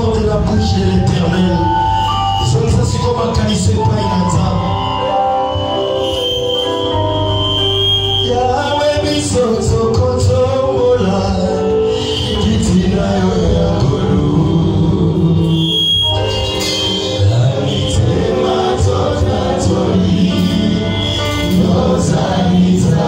porte la bouche de l'Éternel. Zonza sikoma kanise pa inanza. Yahweh bisozo kotombola. Kitina yo ya golu. Amitema toka tori. Nozaniza.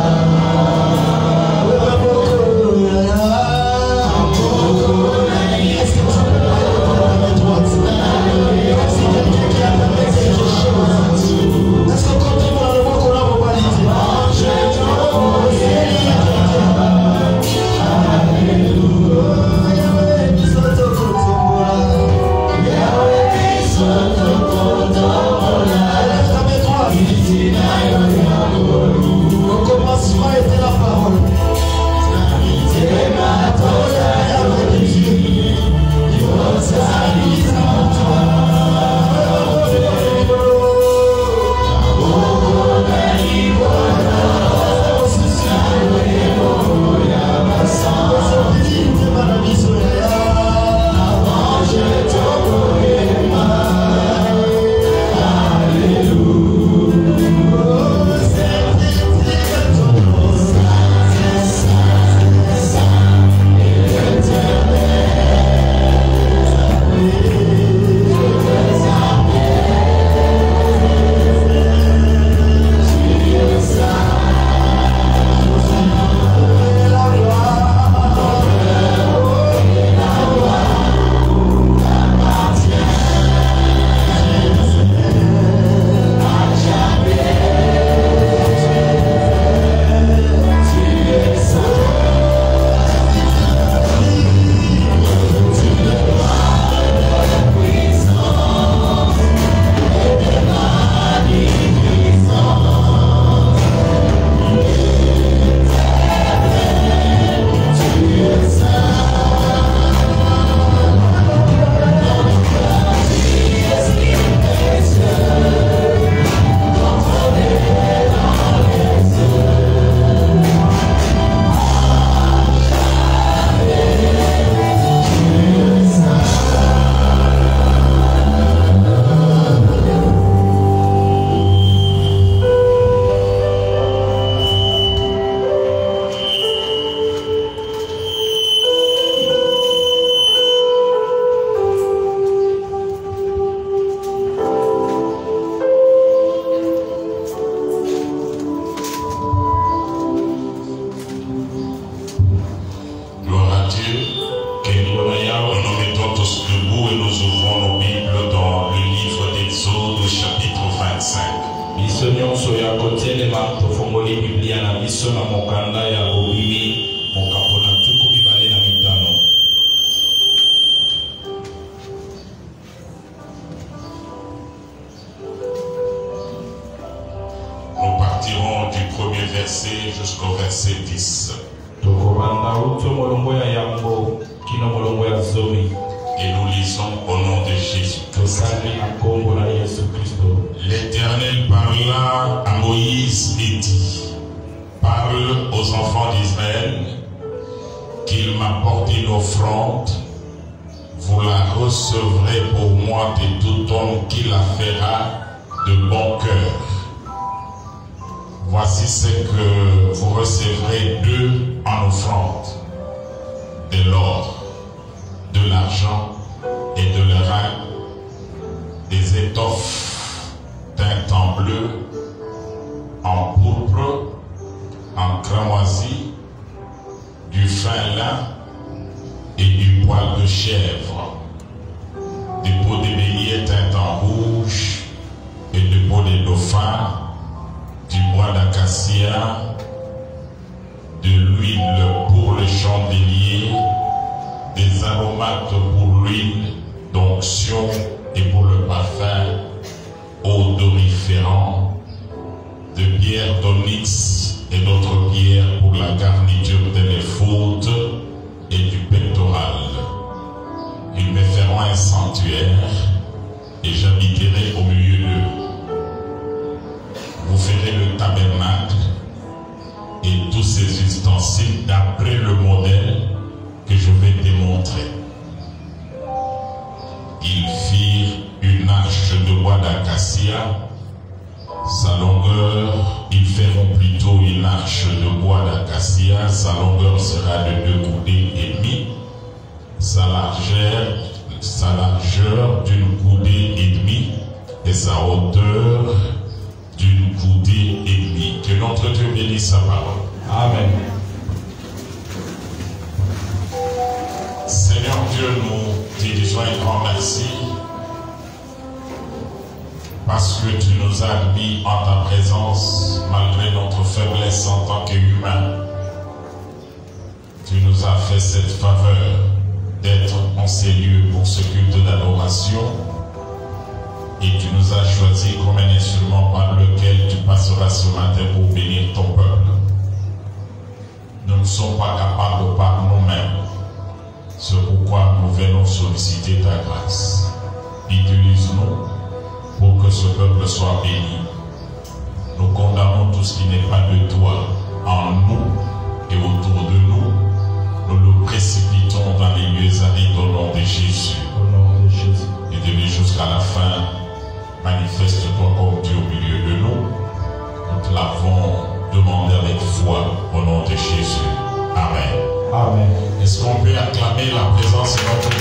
Et nous lisons au nom de Jésus. L'Éternel parla à Moïse et dit: parle aux enfants d'Israël qu'il m'apporte une offrande. Vous la recevrez pour moi de tout homme qui la fera de bon cœur. Voici ce que vous recevrez d'eux en offrande: de l'or, de l'argent et de l'airain, des étoffes teintes en bleu, en pourpre, en cramoisi, du fin lin et du poil de chèvre, des peaux de bélier teintes en rouge et des peaux de dauphin, du bois d'acacia, de l'huile pour le chandelier, des aromates pour l'huile d'onction et pour le parfum, odoriférant, de pierres d'onyx et d'autres pierres pour la garniture de l'éphod et du pectoral. Ils me feront un sanctuaire et j'habiterai au milieu d'eux. Vous ferez le tabernacle et tous ses ustensiles d'après le modèle que je vais démontrer. de bois d'acacia. Sa longueur, ils feront plutôt une arche de bois d'acacia. Sa longueur sera de 2 coudées et demie. Sa largeur d'une coudée et demie. Et sa hauteur d'une coudée et demie. Que notre Dieu bénisse sa parole. Amen. Seigneur Dieu, nous te disons un grand merci parce que tu nous as mis en ta présence malgré notre faiblesse en tant qu'humains. Tu nous as fait cette faveur d'être en ces lieux pour ce culte d'adoration et tu nous as choisi comme un instrument par lequel tu passeras ce matin pour bénir ton peuple. Nous ne sommes pas capables par nous-mêmes. C'est pourquoi nous venons solliciter ta grâce. Utilise-nous pour que ce peuple soit béni. Nous condamnons tout ce qui n'est pas de toi en nous et autour de nous. Nous nous précipitons dans les lieux arides au nom de Jésus. Au nom de Jésus. Et de lui jusqu'à la fin, manifeste-toi comme Dieu au milieu de nous. Nous te l'avons demandé avec foi au nom de Jésus. Amen. Amen. Est-ce qu'on peut acclamer la présence de notre Dieu?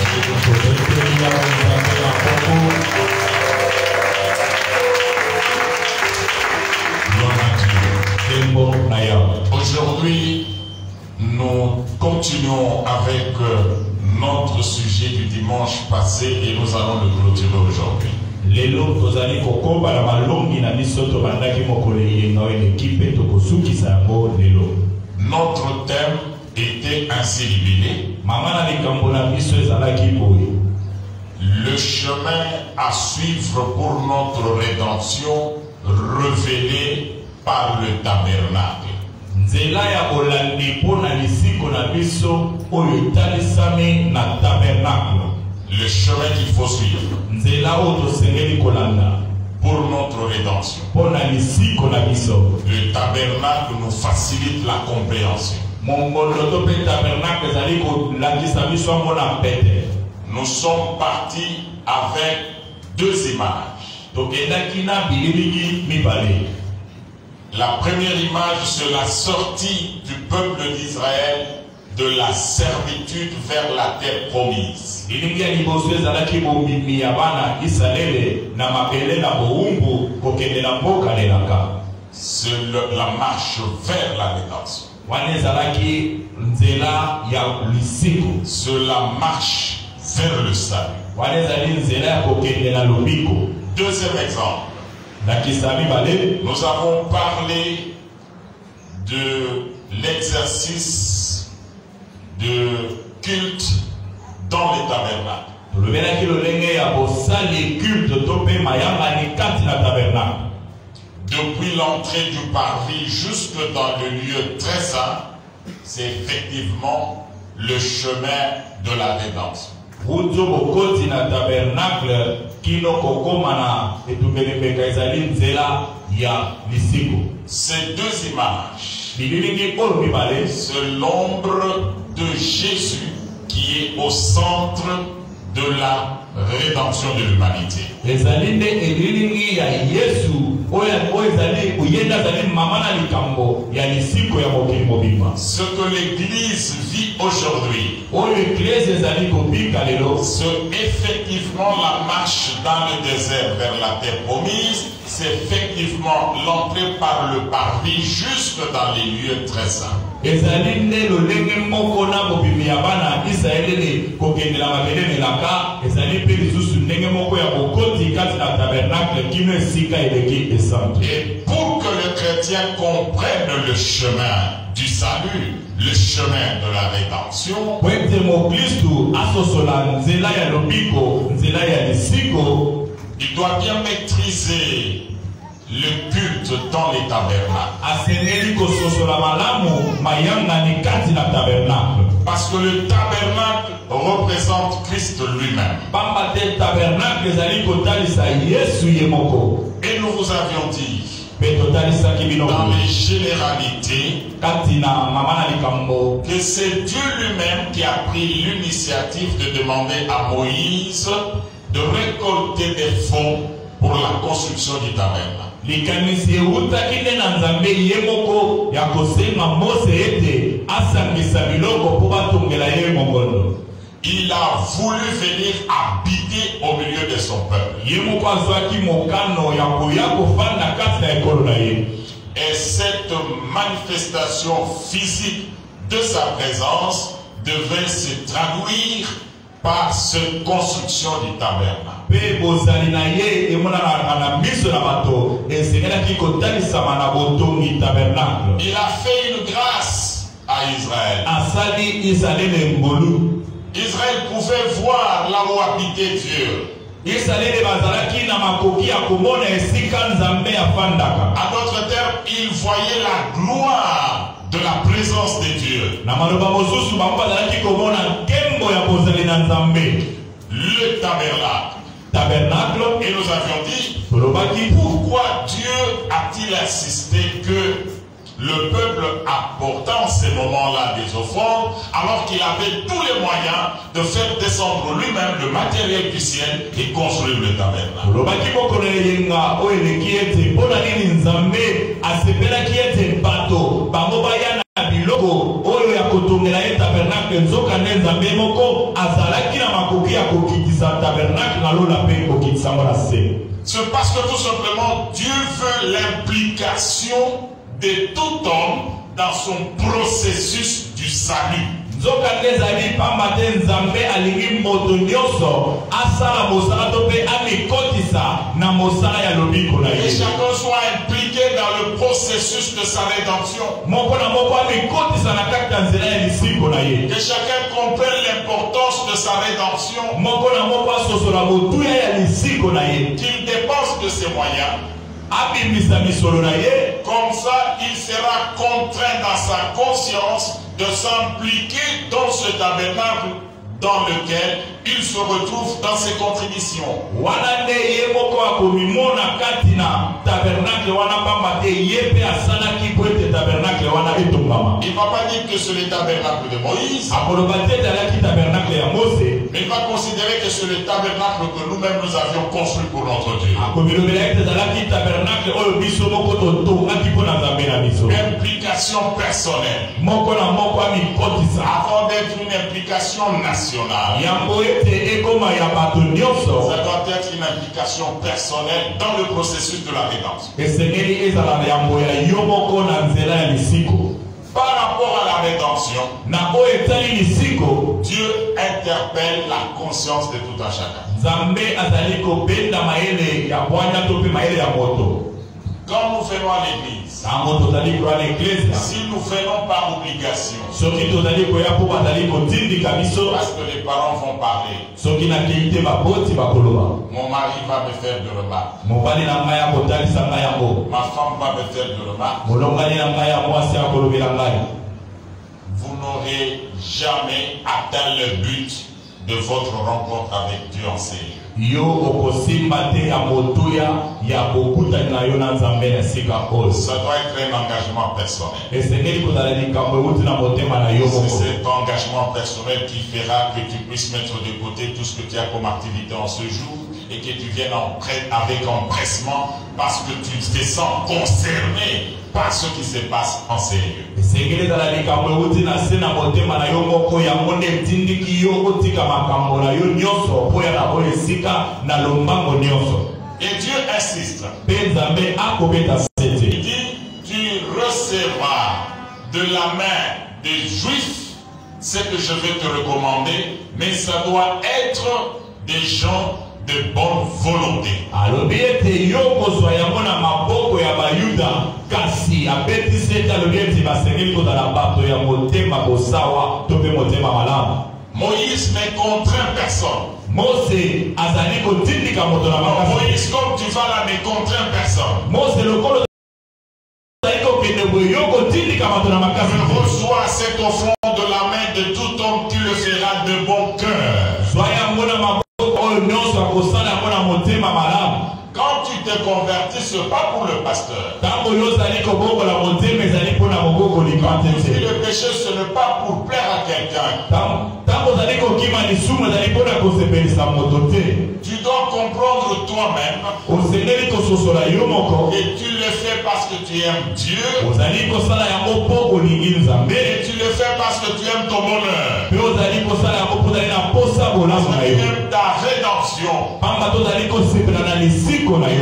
Aujourd'hui, nous continuons avec notre sujet du dimanche passé et nous allons le clôturer aujourd'hui. Notre thème était ainsi libellé: le chemin à suivre pour notre rédemption révélé par le tabernacle. Le chemin qu'il faut suivre pour notre rédemption. Le tabernacle nous facilite la compréhension. Nous sommes partis avec 2 images. La première image, c'est la sortie du peuple d'Israël de la servitude vers la terre promise. C'est la marche vers la rédemption. C'est la marche vers le salut. Deuxième exemple. Nous avons parlé de l'exercice de culte dans les tabernacles. Depuis l'entrée du parvis jusque dans le lieu très saint, c'est effectivement le chemin de la rédemption. Ces 2 images, c'est l'ombre de Jésus qui est au centre de la rédemption de l'humanité. Ce que l'Église vit aujourd'hui, c'est effectivement la marche dans le désert vers la terre promise. C'est effectivement l'entrée par le parvis jusque dans les lieux très saints. Et pour que le chrétien comprenne le chemin du salut, le chemin de la rédemption, il doit bien maîtriser le culte dans les tabernacles. Parce que le tabernacle représente Christ lui-même. Et nous vous avions dit, dans les généralités, que c'est Dieu lui-même qui a pris l'initiative de demander à Moïse de récolter des fonds pour la construction du tabernacle. Il a voulu venir habiter au milieu de son peuple. Et cette manifestation physique de sa présence devait se traduire par cette construction du tabernacle. Il a fait une grâce à Israël. Israël pouvait voir là où habitait Dieu. À d'autres termes, il voyait la gloire de la présence de Dieu. Le tabernacle. Et nous avions dit, pourquoi Dieu a-t-il insisté que le peuple apportait en ces moments-là des offrandes, alors qu'il avait tous les moyens de faire descendre lui-même le matériel du ciel et construire le tabernacle. C'est parce que tout simplement Dieu veut l'implication de tout homme dans son processus du salut. Que chacun soit impliqué dans le processus de sa rédemption. Que chacun comprenne l'importance de sa rédemption. Qu'il dépense de ses moyens. Comme ça, il sera contraint dans sa conscience de s'impliquer dans ce tabernacle dans lequel il se retrouve dans ses contributions. Il ne va pas dire que c'est le tabernacle de Moïse, mais il va considérer que c'est le tabernacle que nous-mêmes nous avions construit pour notre Dieu. Implication personnelle. Avant d'être une implication nationale, ça doit être une implication personnelle dans le processus de la rédemption. Par rapport à la rédemption, Dieu interpelle la conscience de tout un chacun. Quand nous venons à l'église, si nous venons par obligation, parce que les parents vont parler, mon mari va me faire de remarques, ma femme va me faire de remarques, vous n'aurez jamais atteint le but de votre rencontre avec Dieu en Seigneur. Ça doit être un engagement personnel. C'est cet engagement personnel qui fera que tu puisses mettre de côté tout ce que tu as comme activité en ce jour et que tu viennes avec empressement parce que tu te sens concerné par ce qui se passe en sérieux. Et Dieu insiste. Il dit, tu recevras de la main des Juifs ce que je vais te recommander, mais ça doit être des gens de bonne volonté. Moïse ne contraint personne. Moïse, comme tu vas là, ne contraint personne. Je reçois cette offrande de la main de tout homme qui le fera de bon cœur. Quand tu te convertis, ce n'est pas pour le pasteur. Si le péché, ce n'est pas pour plaire à quelqu'un. Tu dois comprendre toi toi-même. Et tu le fais parce que tu aimes Dieu. Et tu le fais parce que tu aimes ton bonheur. Parce que tu aimes ta rédemption.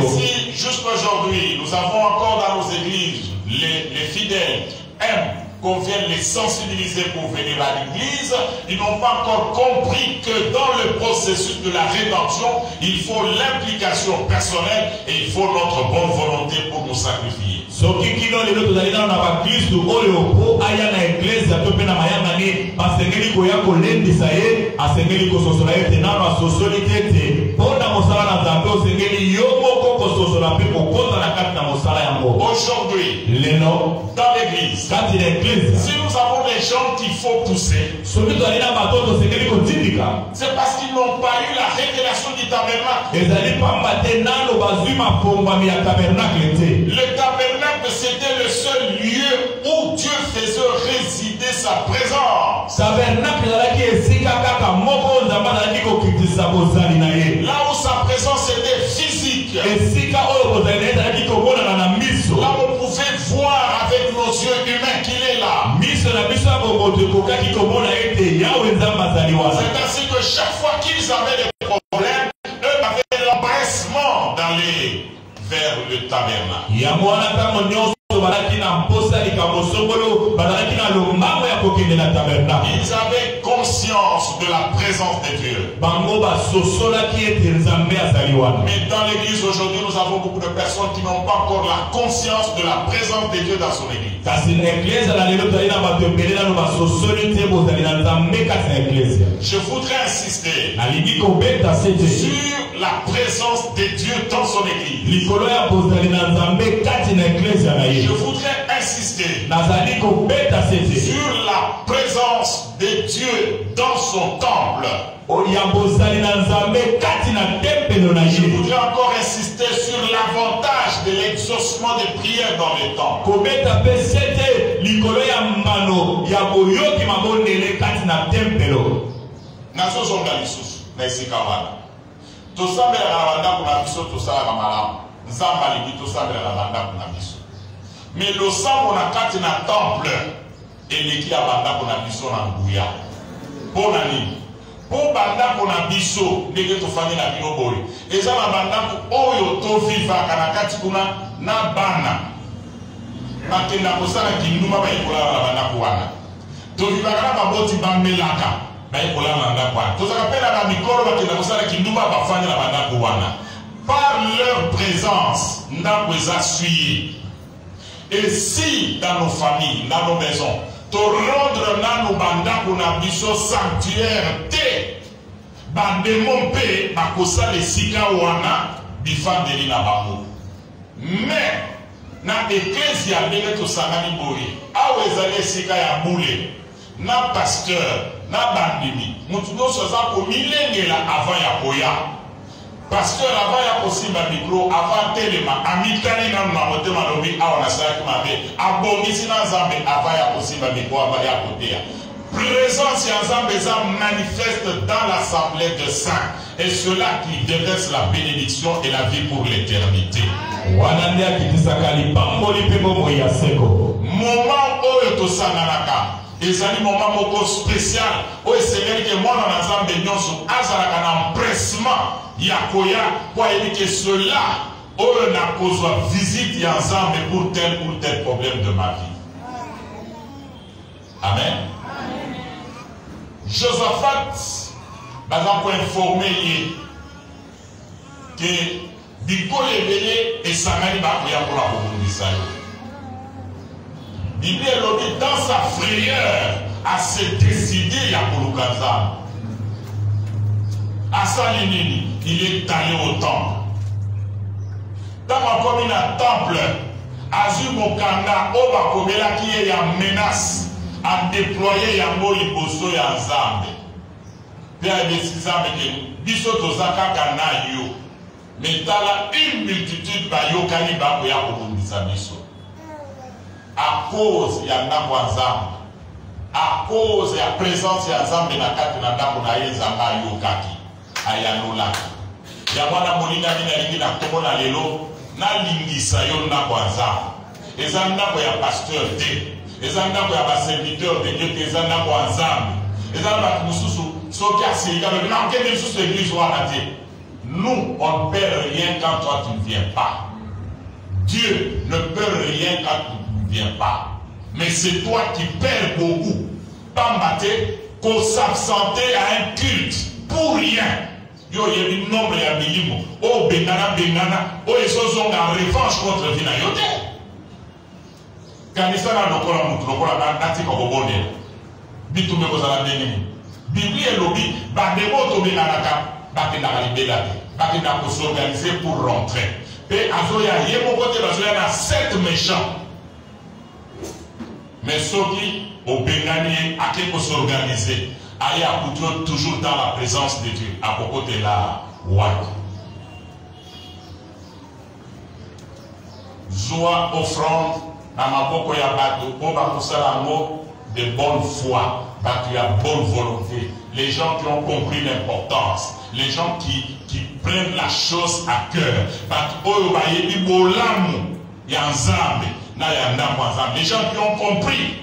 Ici, jusqu'aujourd'hui, nous avons encore dans nos églises, les fidèles aiment qu'on vienne les sensibiliser pour venir à l'église. Ils n'ont pas encore compris que dans le processus de la rédemption, il faut l'implication personnelle et il faut notre bonne volonté pour nous sacrifier. Aujourd'hui, dans l'église, si nous avons des gens qu'il faut pousser, c'est parce qu'ils n'ont pas eu la révélation du tabernacle. Le tabernacle, c'était le seul lieu où Dieu faisait résider sa présence. Là où sa présence était physique. Là où on pouvait voir avec nos yeux humains qu'il est là. C'est ainsi que chaque fois qu'ils avaient des problèmes, eux avaient l'empressement d'aller vers le tabernacle. Ils avaient conscience de la présence de Dieu. Mais dans l'église aujourd'hui, nous avons beaucoup de personnes qui n'ont pas encore la conscience de la présence de Dieu dans son église. Je voudrais insister sur la présence de Dieu dans son église. Je voudrais insister sur la présence de Dieu dans son temple. Je voudrais encore insister sur l'avantage de l'exaucement des prières dans les temples. Mais le sang on a kati na temple et l'équipe a banda qu'on a biso na nguya. Pour nani? Pour banda qu'on a biso, nege to fani na bino boy. Et ça na banda ko oyo to viva kana kati kuna na bana. Makenda ko sala kinduma ba ikola na banda ko wana. To viva kana ba boti ba melaka. Ba ikola na banda ko wana. To saka pela na mikoro ba kenda ko sala kinduma ba fani na banda ko wana. Par leur présence, n'a pas suivi. Et si dans nos familles, dans nos maisons, te rendre dans nos bandas pour un biso sanctuaire, bande mon père, bakosa les sika wana, bifan de l'ina bamo. Mais, na ecclesia bene to sangani bori, awe zale sika ya boule, na pasteur, na bandimi, mutuno soza ko milenge la avant ya koya. Pasteur avant ya possible micro avant telema amikani na mamote malobi awana saki mabe abongisi na Nzambe avant ya possible micro avant ya kotea. Présence ya Nzambe ça manifeste dans l'assemblée de saints et cela qui déverse la bénédiction et la vie pour l'éternité. Wanandea kitisakali pamboli pebo moya seko. Moment oyo to sanganaka. Ezali moment moko spécial oyo Seigneur que moi na Nzambe nyonso azalaka na empressement Yakoya, pour éviter cela, on a causé visite ensemble pour tel ou tel problème de ma vie. Amen. Josaphat, par exemple, informé que Biko Lebele et Samari Bakoya pour la Bobundisa. Bible est dans sa frayeur à se décider à Kouloukaza. Asalinini, il est allé au temple. Dans ma commune à temple, Azur Mokanda, Oba Komela qui est en menace à déployer Yambo Liboso et Nzambe. Père de 6 ans, Biso Tozaka Kana Yo. Mais t'as une multitude de Yokani Bakoya Kobundisa Biso. À cause Yandako Nzambe, à cause de la présence de Nzambe na kati na ndako na ye Nzamba Yokaki. Ayanolaka. ya wana molinga mina lingi na tomo na lelo na lingisa yo na kwanza eza ndako ya pasteur te eza ndako ya ba serviteur de Dieu te eza ndako ya nzambe eza ba mususu soki asirika le na kende mususu église wana te. Nous on ne perd rien quand toi tu ne viens pas. Dieu ne perd rien quand tu ne viens pas. Mais c'est toi qui perds beaucoup. Pambate qu'on s'absenter à un culte pour rien. Yo yebi nombre ya milimo o bengana o esozo nga revanche contre vina yote kanisa na lokola mutu lokola na tika kobonde bitu me kozala ndenge Bible elobi bandeko to benganaka bakendaka libela te bakendaka kosorganiser pour rentrer pe azoya ye moko te bazoya na 7 méchants mais soki obengani ake kosorganiser aïe à toujours dans la présence de Dieu à propos de la loi. Joie offrande à ma boko ya bato pour de bonne foi, tu as bonne volonté. Les gens qui ont compris l'importance, les gens qui prennent la chose à cœur. Les gens qui ont compris.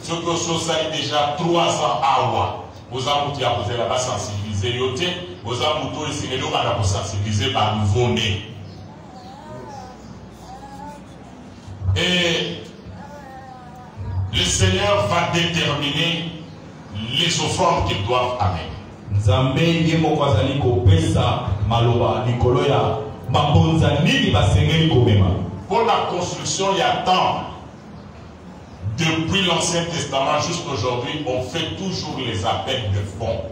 Ce que ça est déjà 300 awa. Vous avez posé là-bas sensibiliser. Vous avez essayé de sensibiliser par nouveau-né. Et le Seigneur va déterminer les offrandes qu'ils doivent amener. Pour la construction, il y a tant. Depuis l'Ancien Testament jusqu'à aujourd'hui, on fait toujours les appels de fonds.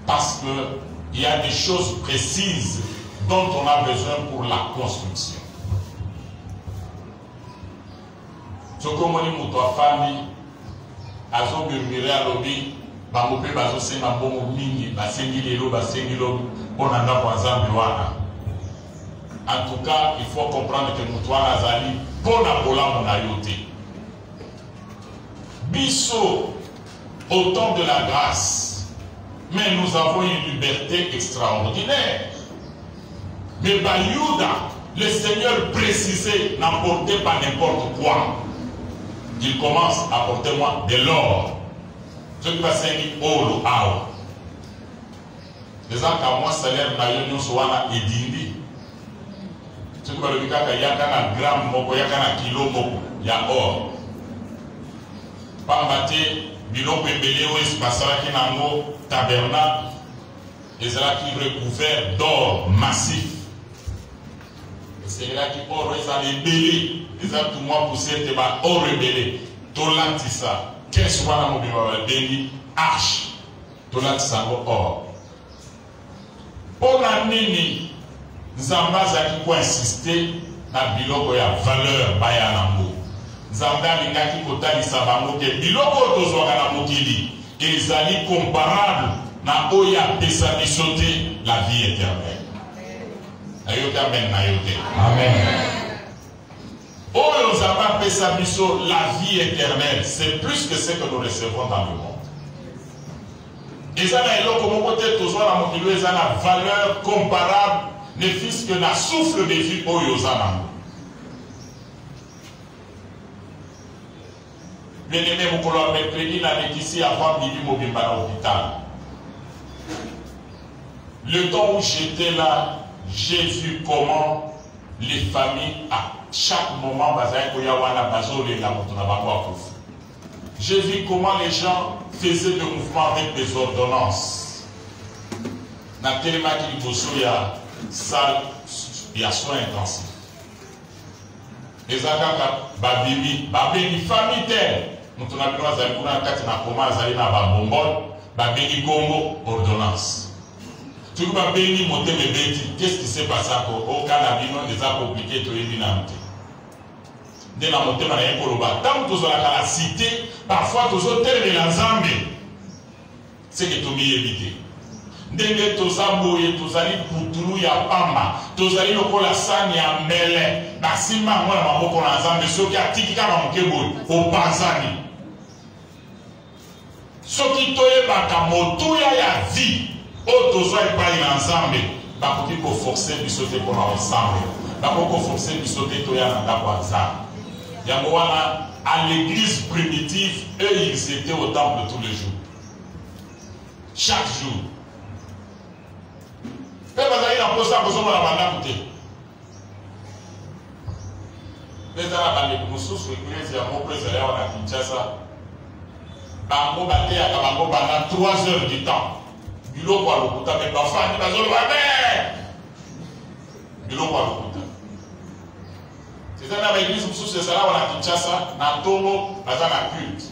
Parce qu'il y a des choses précises dont on a besoin pour la construction. Ce que moi, je famille, azo murmuré à l'obi, bamopé bazo senga bongo mingi, basengi lelo, on en a pour en tout cas, il faut comprendre que Moutouana Zali, pour la bola mon ayoté. Bissot, au temps de la grâce, mais nous avons une liberté extraordinaire. Mais Bayouda, le Seigneur précisait, n'apportez pas n'importe quoi. Il commence à porter moi de l'or. Ce qui va s'écrire oro awa. Les gens qui ont moi salaire naïon soana edindi. Ce qui va le dire qu'il y a un gramme moko, il y a un kilo moko, il y a or. Pambate, biloko ebele o espasalaki nango tabernacle, ezalaki recouvert d'or massif. Ezalaki or ezali ebele, ezalaki tout moi poussé te ba or ebele. Tolatisa, qu'est-ce wana mobima ba bengi arche. Tolatisa ngo or. Pona nini Nzamba zaki ko insister na biloko ya valeur baya nango. Nzambe alingaki kotalisa bango ke biloko tozwaka na mokili ezali comparable na oyo apesa biso te la vie éternelle. Ayoka amen na yote. Amen. Oyo Nzambe apesa biso la vie éternelle, c'est plus que ce que nous recevons dans le monde. Ezana eloko moko te tozwa na mokili ezana valeur comparable ne fils que na souffle de vie oyo ozana. Bien-aimé, vous pouvez mercredi, ici avant midi, mobimba à l'hôpital. Le temps où j'étais là, j'ai vu comment les familles, à chaque moment, j'ai vu comment les gens faisaient des mouvements avec des ordonnances. Dans le téléma qui il y a salle, il y a soins intensifs. Les agents, babimi, famille terre. Nous avons Congo, ordonnance. Qu'est-ce qui s'est passé au Canada? Des actes compliqués, tout est dynamique. Dès la montée, tant que nous avons la cité, parfois nous avons la Zambie. C'est que tout est évité. Ndenge tozaboye tozali kutulu ya pamba tozali lokola sani ya mbele basima mwana maboko na Nzambe soki atiki kaka mokeboyi opanzani soki toyebaka motuya ya vie Autozo et pas ensemble. Bakoki ko forcer bisote pour ensemble. Bakoki ko forcer bisote toya na ndako azar. Yango wana à l'église primitive, eux ils étaient au temple tous les jours. Chaque jour. Mais bazali na posa bozomo na banda côté. Les arabes les mususu église ya mo président na Kinshasa. Bango baté ya bango pendant 3 heures du temps. Biloko a lokuta mais bafani bazolo babe. Biloko a lokuta. C'est ça na l'église mususu ça là na Kinshasa na Togo bazana culte.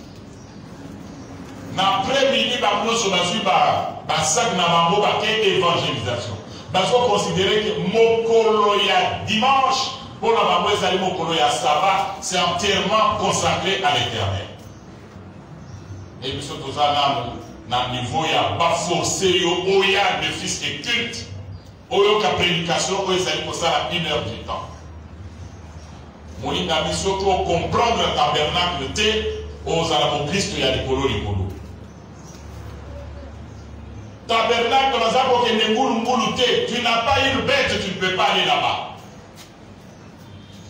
Na après-midi bango so bazui ba sac na bango ba ke évangélisation. Bazo considérer que mokolo ya dimanche pour la bango ezali mokolo ya sabbat c'est entièrement consacré à l'Éternel. Et puis surtout ça dans le niveau il y a pas forcé au ya de fils et culte au ka prédication au ezali pour ça à 1 heure du temps. Molinga biso pour comprendre le tabernacle té aux alamo Christ ya likolo. Tabernacle dans un coquet tu n'as pas une bête, tu ne peux pas aller là-bas.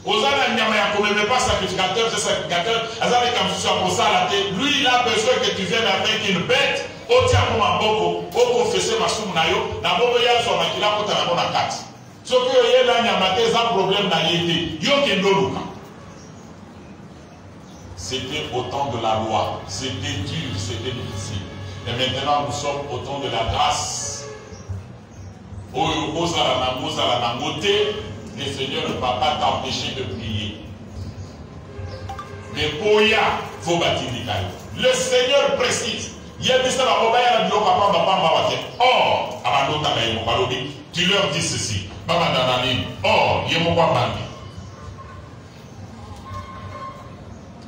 Ne pas sacrificateur, c'est sacrificateur. Lui, il a besoin que tu viennes avec une bête. Au tiers à Boko, au confesser ma soum nayo, na Boko ya soit makila pour ta bonne carte. Ce que là, il y a un problème dans l'été. C'était au temps de la loi. C'était dur, c'était difficile. Et maintenant, nous sommes au temps de la grâce. Le Seigneur ne va pas t'empêcher de prier. Mais Poya, il faut bâtir les cailloux. Le Seigneur précise. Tu leur dis ceci.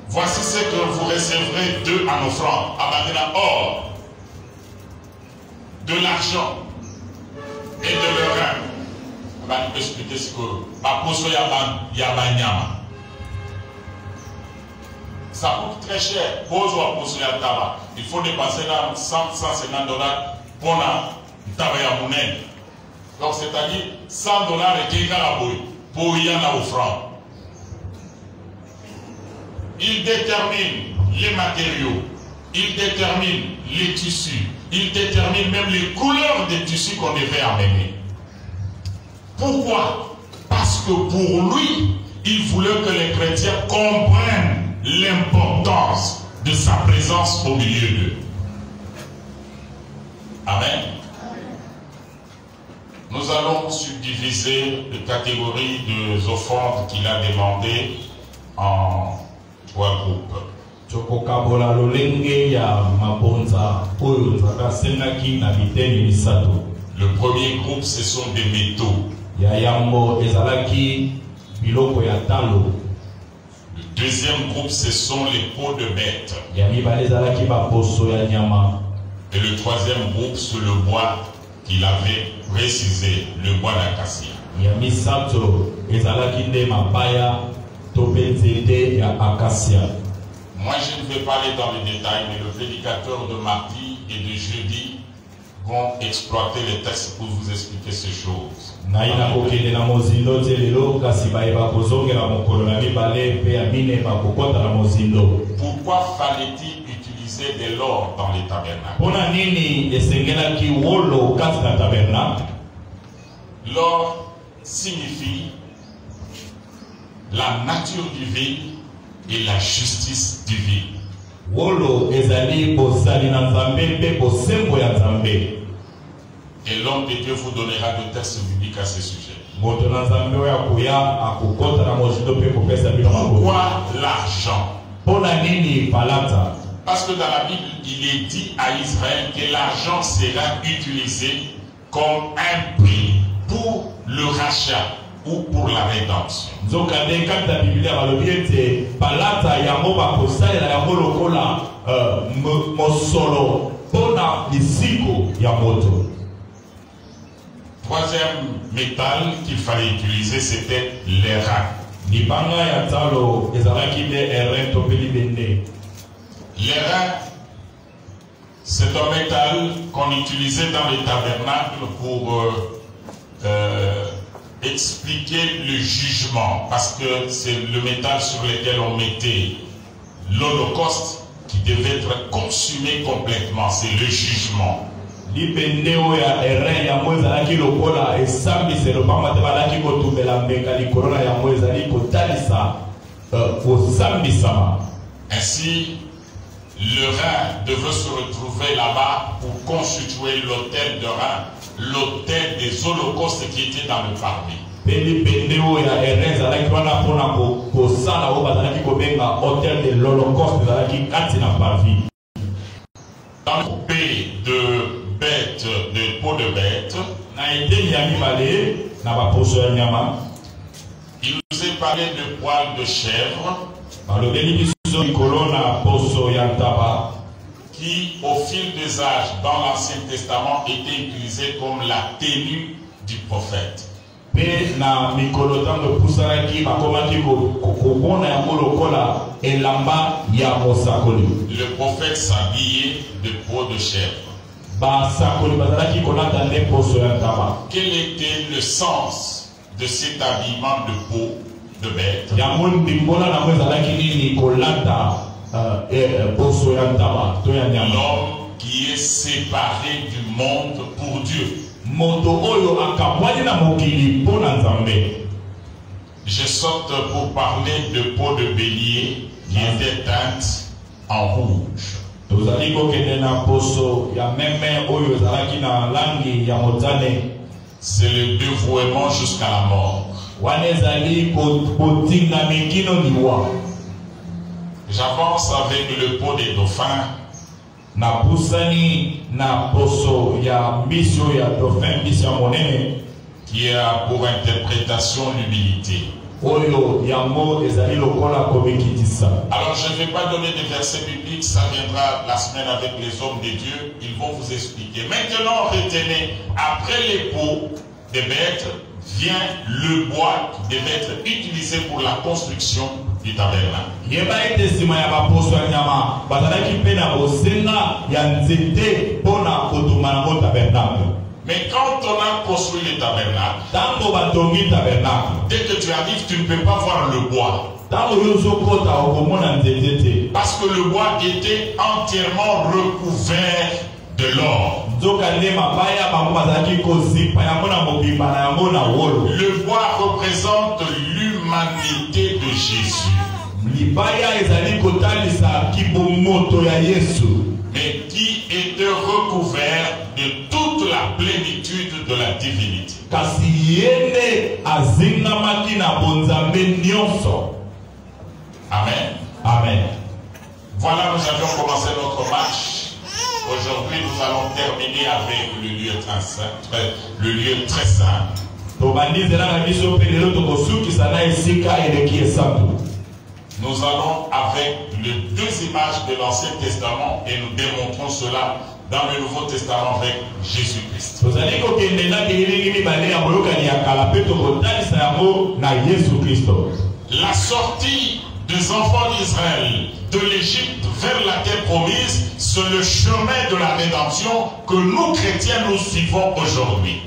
Voici ce que vous recevrez d'eux en offrande. Or, de l'argent et de leur rein. On va nous expliquer ce que ça coûte très cher. Il faut dépenser là 150 dollars pour la tabac. Donc c'est-à-dire 100 dollars et quelqu'un pour y aller offrande. Il détermine les matériaux, il détermine les tissus, il détermine même les couleurs des tissus qu'on devait amener. Pourquoi? Parce que pour lui, il voulait que les chrétiens comprennent l'importance de sa présence au milieu d'eux. Amen. Nous allons subdiviser les catégories des offrandes qu'il a demandées en 3 groupes. Le premier groupe, ce sont des métaux. Le deuxième groupe, ce sont les peaux de bête. Et le troisième groupe, c'est le bois qu'il avait précisé, le bois d'acacia. Moi, je ne vais pas aller dans les détails, mais le prédicateur de mardi et de jeudi vont exploiter les textes pour vous expliquer ces choses. Pourquoi fallait-il utiliser de l'or dans les tabernacles? L'or signifie la nature divine et la justice divine. Et l'homme de Dieu vous donnera de textes bibliques à ce sujet. Pourquoi l'argent? Parce que dans la Bible, il est dit à Israël que l'argent sera utilisé comme un prix pour le rachat ou pour la rédemption. Troisième métal qu'il fallait utiliser, c'était les reins. Les reins, C'est un métal qu'on utilisait dans les tabernacles pour expliquer le jugement, parce que c'est le métal sur lequel on mettait l'Holocauste qui devait être consumé complètement, c'est le jugement. Ainsi, le rein devait se retrouver là-bas pour constituer l'autel de rein, l'autel des holocaustes qui était dans le parvis. Dans le coupé de bête, de peau de bête, il nous est parlé de poils de chèvre qui, au fil des âges, dans l'Ancien Testament, était utilisé comme la tenue du prophète. Le prophète s'habillait de peau de chèvre. Quel était le sens de cet habillement de peau de bête? L'homme qui est séparé du monde pour Dieu. Je saute pour parler de peau de bélier qui était teinte en rouge. C'est le dévouement jusqu'à la mort. J'avance avec le pot des dauphins. Qui a pour interprétation l'humilité. Alors je ne vais pas donner des versets bibliques, ça viendra la semaine avec les hommes de Dieu, ils vont vous expliquer. Maintenant retenez, après les peaux des bêtes, vient le bois qui devait être utilisé pour la construction du tabernacle. Mais quand on a construit le tabernacle, dès que tu arrives, tu ne peux pas voir le bois. Parce que le bois était entièrement recouvert de l'or. Le bois représente l'humanité de Jésus. Mais qui était recouvert de toute la plénitude de la divinité. Amen. Amen. Voilà, nous avions commencé notre marche. Aujourd'hui, nous allons terminer avec le lieu très saint. Nous allons avec les deux images de l'Ancien Testament et nous démontrons cela dans le Nouveau Testament avec Jésus-Christ. La sortie des enfants d'Israël de l'Égypte vers la terre promise, c'est le chemin de la rédemption que nous chrétiens nous suivons aujourd'hui.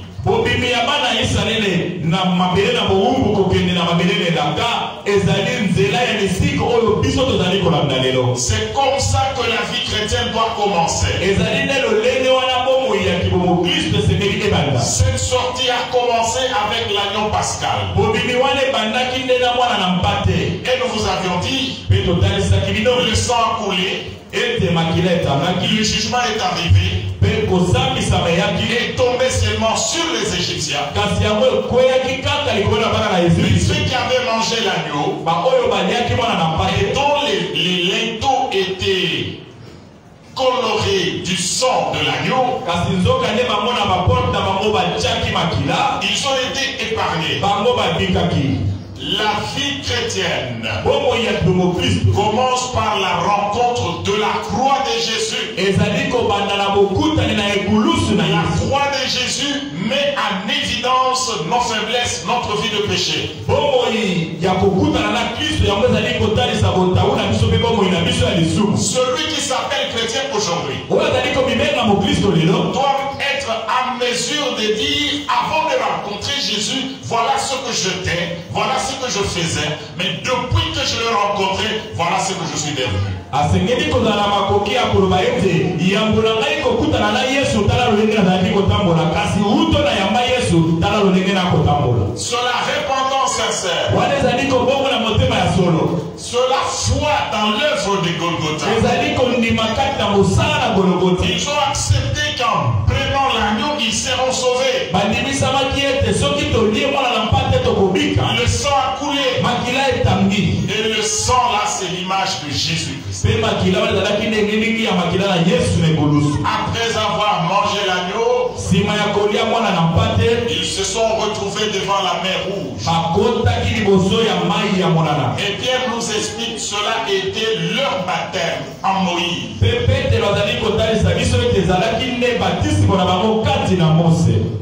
C'est comme ça que la vie chrétienne doit commencer. Cette sortie a commencé avec l'agneau pascal. Et nous vous avions dit, le sang a coulé, le jugement est arrivé, est tombé seulement sur les Égyptiens. Ceux qui avaient mangé l'agneau et dont les linteaux étaient colorés du sang de l'agneau, ils ont été épargnés. La vie chrétienne commence par la rencontre de la croix de Jésus. La croix de Jésus met en évidence connaissance, nos faiblesses, notre vie de péché. Celui qui s'appelle chrétien aujourd'hui doit être en mesure de dire, avant de rencontrer Jésus, voilà ce que j'étais, voilà ce que je faisais, mais depuis que je l'ai rencontré, voilà ce que je suis devenu. Cela repentance sincère, cela foi dans l'œuvre de Golgotha. Ils ont accepté qu'en prenant l'agneau, ils seront sauvés. Le sang a coulé. Et le sang là, c'est l'image de Jésus-Christ. Après avoir mangé l'agneau, ils se sont retrouvés devant la mer Rouge. Et Pierre nous explique cela était leur baptême en Moïse.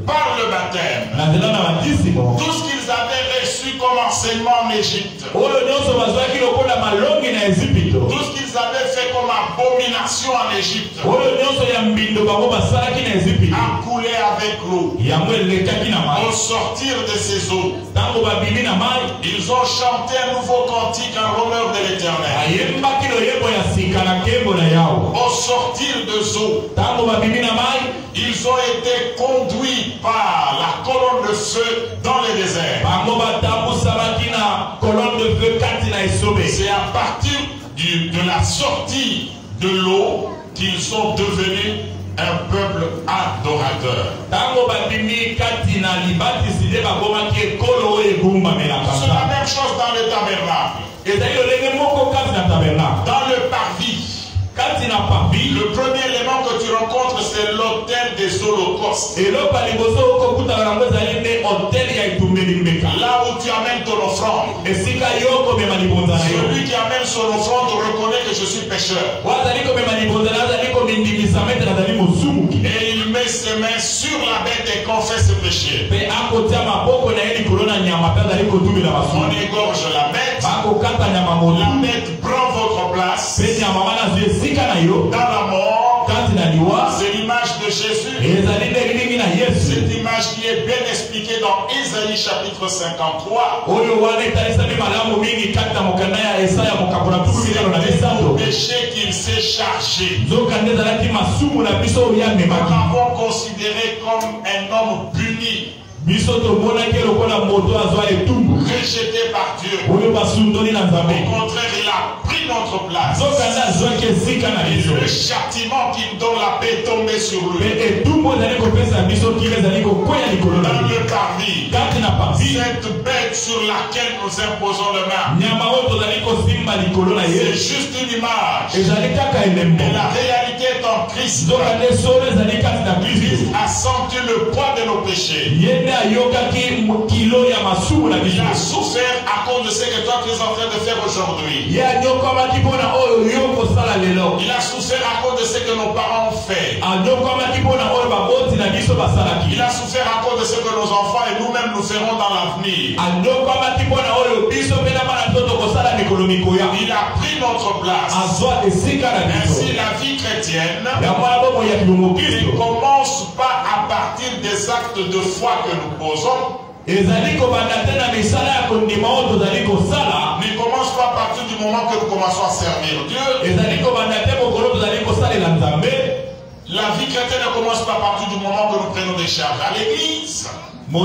Par le baptême, tout ce qu'ils avaient reçu comme enseignement en Égypte, tout ce qu'ils avaient fait comme abomination en Égypte, a coulé avec l'eau. Au sortir de ces eaux, ils ont chanté un nouveau cantique en l'honneur de l'Éternel. Au sortir de eaux, ils ont été conduits par la colonne de feu dans le désert. C'est à partir de la sortie de l'eau qu'ils sont devenus un peuple adorateur. C'est la même chose dans le tabernacle. Dans le parvis. Le premier élément que tu rencontres, c'est l'autel des holocaustes. Là où tu amènes ton offrande. Celui qui amène son offrande reconnaît que je suis pécheur. Et il met ses mains sur la bête et confesse ses péchés. On égorge la bête. La bête prend votre place. Dans la mort, c'est l'image de Jésus. Cette image qui est bien expliquée dans Isaïe chapitre 53. C'est le péché qu'il s'est chargé. Nous l'avons considéré comme un homme puni. Rejeté par Dieu. Au contraire, il a pris notre place. Le châtiment qui donne la paix est tombé sur lui. Dans le parvis, cette bête sur laquelle nous imposons le main, c'est juste une image. Et la réalité est en Christ. Christ a senti le poids de nos péchés. Il a souffert à cause de ce que toi tu es en train de faire aujourd'hui. Il a souffert à cause de ce que nos parents ont fait. Il a souffert à cause de ce que nos enfants et nous-mêmes nous ferons dans l'avenir. Il a pris notre place. Ainsi la vie chrétienne ne commence pas à partir des actes de foi que nous posons. Ne commence pas à partir du moment que nous commençons à servir Dieu. La vie chrétienne ne commence pas à partir du moment que nous prenons des charges à l'église. Mais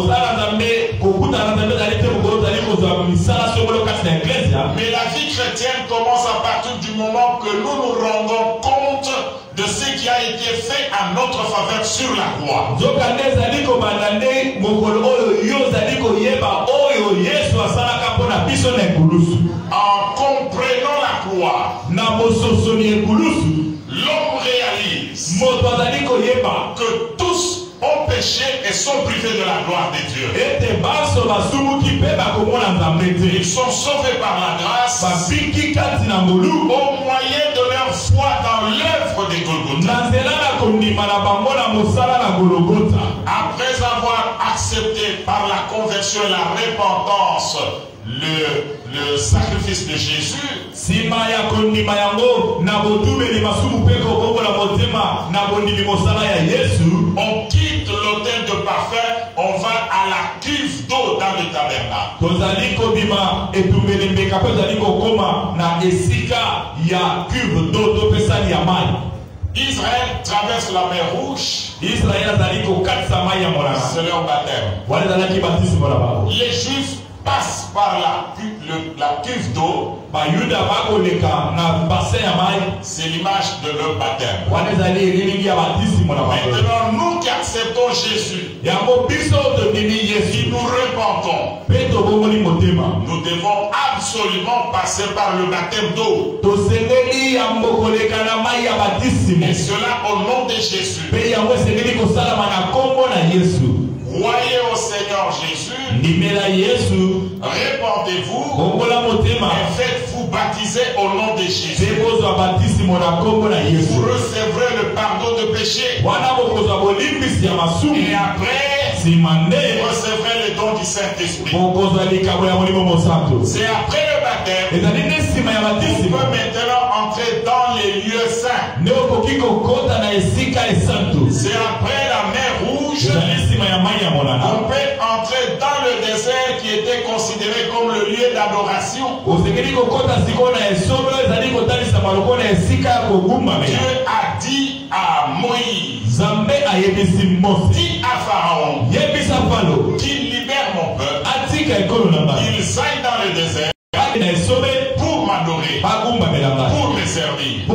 la vie chrétienne commence à partir du moment que nous nous rendons compte de ce qui a été fait à notre faveur sur la croix. En comprenant la croix, l'homme réalise que tous ont péché et sont privés de la gloire de Dieu. Ils sont sauvés par la grâce au moyen de leur foi dans l'œuvre de Golgotha. Après avoir accepté par la conversion et la repentance le sacrifice de Jésus, on quitte l'autel de parfum, on va à la cuve d'eau dans le tabernacle. Israël traverse la mer Rouge. C'est leur baptême. Les Juifs passent par la cuve d'eau. C'est l'image de leur baptême. Maintenant, nous qui acceptons Jésus, si nous repentons, nous devons absolument passer par le baptême d'eau. Et cela au nom de Jésus. Croyez au Seigneur Jésus, répandez-vous et faites-vous baptiser au nom de Jésus. Vous recevrez le pardon de péché. Et après, vous recevrez le don du Saint-Esprit. C'est après le baptême vous pouvez maintenant entrer dans les lieux saints. C'est après la mer Rouge on peut entrer dans le désert qui était considéré comme le lieu d'adoration. Dieu a dit à Moïse, dis à Pharaon qu'il libère mon peuple, qu'il aille dans le désert pour m'adorer, pour me servir.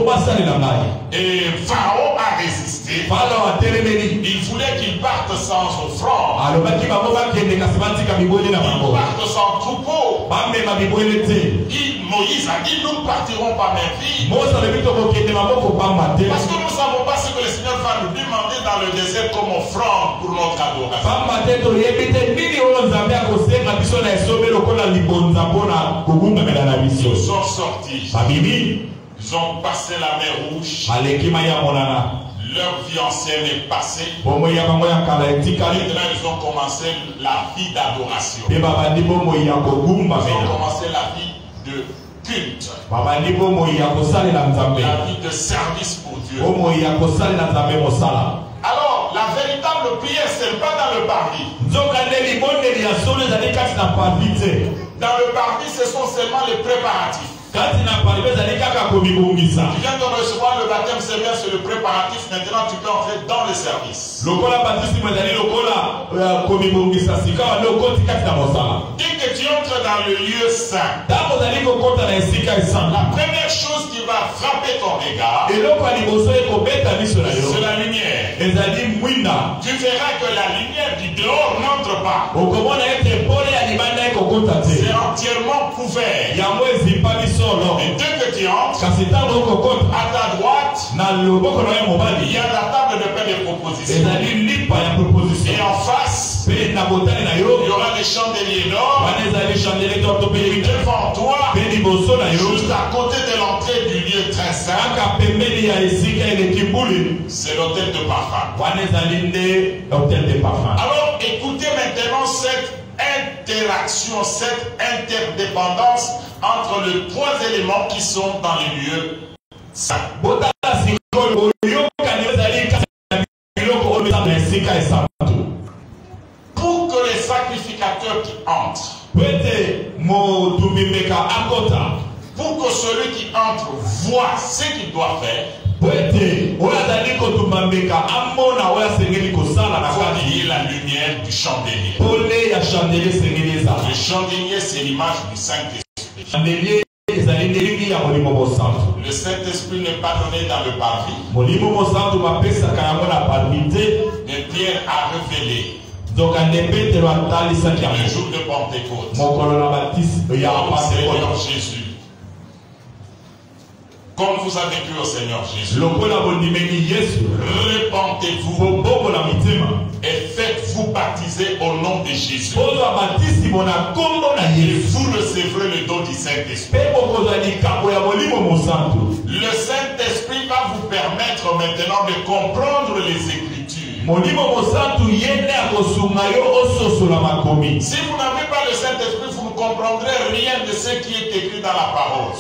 Et Pharaon a résisté. Il voulait qu'il parte sans offrande. Il parte sans troupeau. Moïse a dit, nous ne partirons pas mes filles. Parce que nous ne savons pas ce que le Seigneur va nous demander dans le désert comme offrande pour notre adoration. Ils sont sortis. Ils ont passé la mer Rouge. Leur vie ancienne est passée. Maintenant, ils ont commencé la vie d'adoration. Ils ont commencé la vie de culte. La vie de service pour Dieu. Alors, la véritable prière, ce n'est pas dans le parvis. Dans le parvis, ce sont seulement les préparatifs. Tu viens de recevoir le baptême, c'est bien, c'est le préparatif. Maintenant, tu peux entrer dans le service. Dès que tu entres dans le lieu saint, la première chose qui va frapper ton regard, c'est la lumière. Tu verras que la lumière du dehors n'entre pas. C'est entièrement couvert. Et dès que tu entres, à ta droite, il y a la table de pain de proposition. Et en face, il y aura des chandeliers d'or. Devant toi, juste à côté de l'entrée du lieu très saint, c'est l'autel de parfum. Alors écoutez maintenant cette interaction, cette interdépendance entre les trois éléments qui sont dans les lieux saints. Pour que les sacrificateurs qui entrent, pour que celui qui entre voit ce qu'il doit faire, il faut qu'il y ait la lumière du chandelier. Le chandelier, c'est l'image du Saint-Esprit. Le Saint-Esprit n'est pas donné dans le parvis, mais Pierre a révélé le jour de Pentecôte. Seigneur Jésus, comme vous avez cru au Seigneur Jésus, répentez-vous et faites-vous baptiser au nom de Jésus. Et vous recevrez le don du Saint-Esprit. Le Saint-Esprit va vous permettre maintenant de comprendre les Écritures. Si vous n'avez pas le Saint-Esprit, vous ne comprendrez rien de ce qui est écrit dans la parole.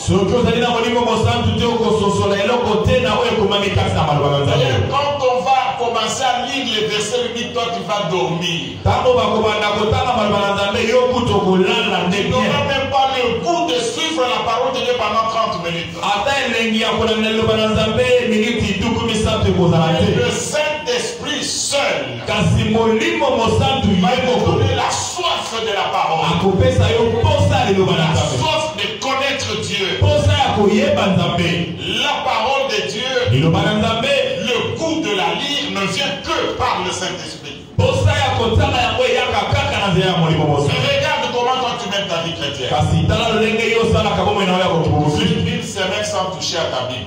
Quand on va commencer à lire les versets, toi tu vas dormir. Tu n'auras même pas le goût de suivre la parole de Dieu pendant 30 minutes. Le Saint-Esprit seul va te donner la soif de la parole, la soif de connaître Dieu, la parole de Dieu. Le goût de la lire ne vient que par le Saint-Esprit. Regarde comment toi tu mènes ta vie chrétienne. Une semaine sans toucher à ta Bible.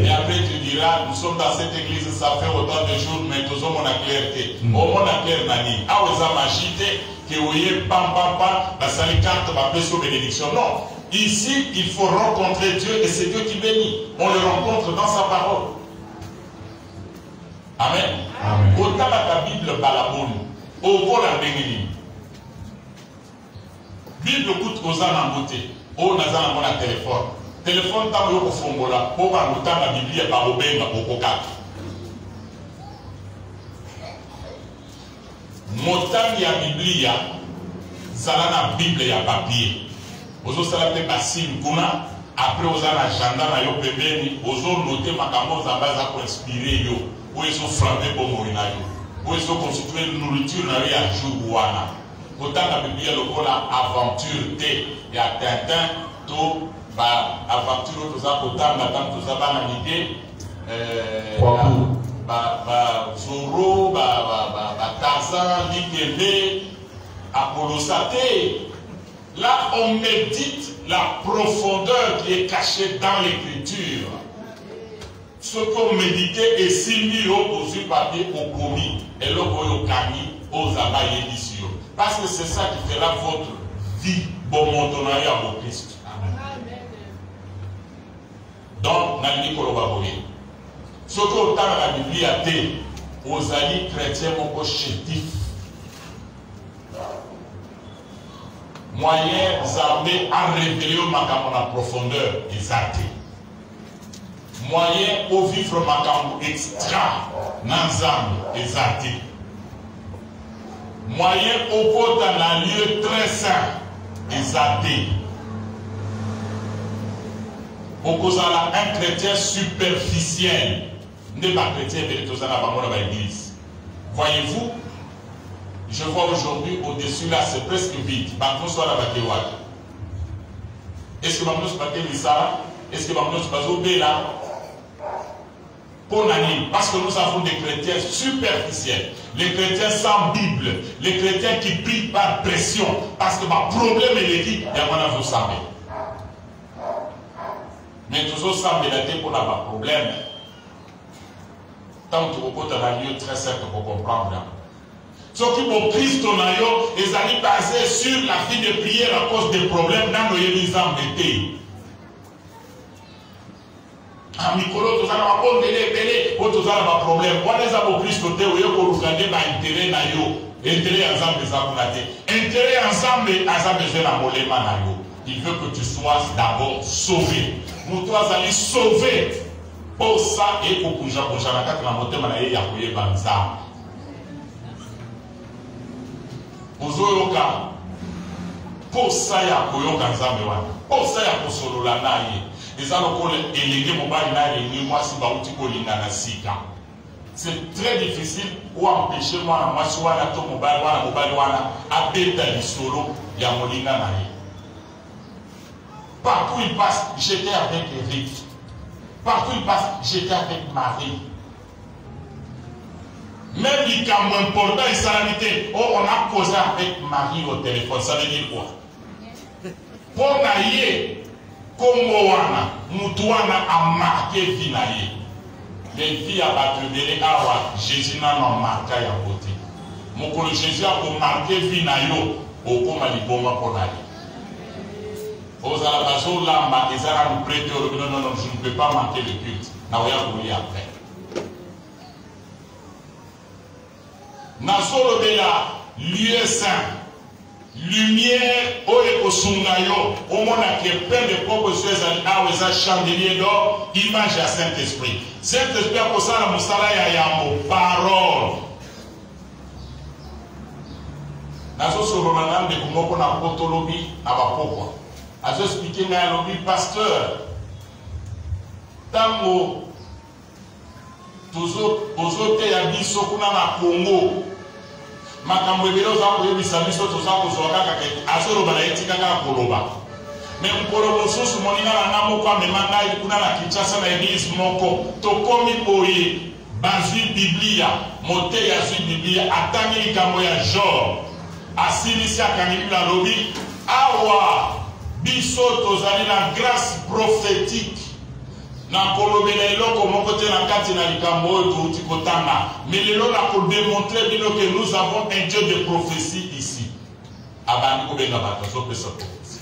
Et après tu diras, nous sommes dans cette église, ça fait autant de jours, mais nous sommes en clarté. Au monde en clair nani. Ah, vous avez agité, que vous voyez, pam, la salle carte va passer aux bénédictions. Non. Ici, il faut rencontrer Dieu et c'est Dieu qui bénit. On le rencontre dans sa parole. Amen. Autant la Bible balabone. Au vol en béni. Bible coûte aux ânes en beauté. Au nazan en téléphone. Téléphone tant que vous fongola. Pour voir le temps la Bible est par au benga au coca. Montagne ya Biblia. Zalana Bible ya papier. Aux autres salariés bassines kuna. Après aux ânes agenda na yo pembeni. Aux autres noter makambo za base pour inspirer yo. Où ils sont frappés pour mourir. Où ils sont constitués de nourriture à jour. Autant la Bible, le mot aventure, il y a Tintin, tout, aventure, tout ça, autant tout ça, Zoro, Tarzan, Likebe, Apollo Saté. Là, on médite la profondeur qui est cachée dans l'écriture. Ce qu'on méditait est 6 000 euros sur papier au commis et le au cani aux abayés d'ici. Parce que c'est ça qui fera votre vie bon montonaille à vos Christ. Donc, Nani Kolobaboye. Ce qu'on dans la Bible a dit aux alliés chrétiens mon chétif. Moyens armés à révéler au macamon en profondeur des athées. Moyen au vivre macambo extra nanzam des athées. Moyen au pot dans un lieu très saint des athées. Au cause un chrétien superficiel n'est pas chrétien mais tout ça dans l'église. Voyez-vous, je vois aujourd'hui au-dessus là c'est presque vide. Banco soit la batéouade. Est-ce que Banco se passe Missara? Est-ce que Banco se passe au Béla? Parce que nous avons des chrétiens superficiels, les chrétiens sans Bible, les chrétiens qui prient par pression, parce que ma problème est dit, il y a mon vous savez. Mais toujours sans mélanger pour avoir problème. Tant que vous avez un lieu très simple pour comprendre. Ce qui pour Christ, ils allaient passer sur la vie de prière à cause des problèmes dans nos églises embêtées. Ah, Mikolo, tout ça n'a pas belé, pour tout ça n'a pas problème. On les a pour Christ, pour regarder intérêt na yo, intérêt ensemble, intérêt ensemble, il veut que tu sois d'abord sauvé. Nous toi allons sauver. Pour ça et pour Pouja, la montée manaïe yakoye banza. Ozoyoka. Pour ça yakoyoka nzambe wana. Pour ça yakosolola naye. C'est très difficile pour empêcher moi à partout il passe, j'étais avec Eric. Partout il passe, j'étais avec Marie. Même les cas important, il s'est on a causé avec Marie au téléphone. Ça veut dire quoi? Pour naïe. Comme wana, mutuana a marqué vie naïe. Les filles à battre awa, Jésus n'a pas marqué à côté. Mon collègue Jésus a marqué vie naïe, au coma li bomba pour naïe. Aux alabazo lamba, ils allaient nous prêter au non, je ne peux pas manquer le culte. Naoya voulu après. Nazolo bela lieu saint. Lumière oye kosungayo. Au monde qui est plein de propositions à un chandelier d'or, image à Saint-Esprit. Saint-Esprit a posé la moussala ya yamo parole. Nazo soromanam de kumoko na potolobi abapokwa. Azo expliquer na lobi pasteur. Tango tozo te ya biso kuna na Congo. Makambo ebele oza koyebisa biso toza kozwa kaka ke azoloba na ye tika kaka koloba. Me mokolo mosusu moninga na nga moko amema ngai kuna na Kinshasa na église moko tokomi boye bazwi biblia mote ya zwi biblia atangi likambo ya genre asilisi akangi na lobi awa biso tozali na grâce prophétique na kolobela eloko moko te na kati na likambo oyo touti kotanga mais lelo na kodémontrer bino que nous avons un Dieu de prophétie ici. Abandi kobenga bato azopesa prophétie.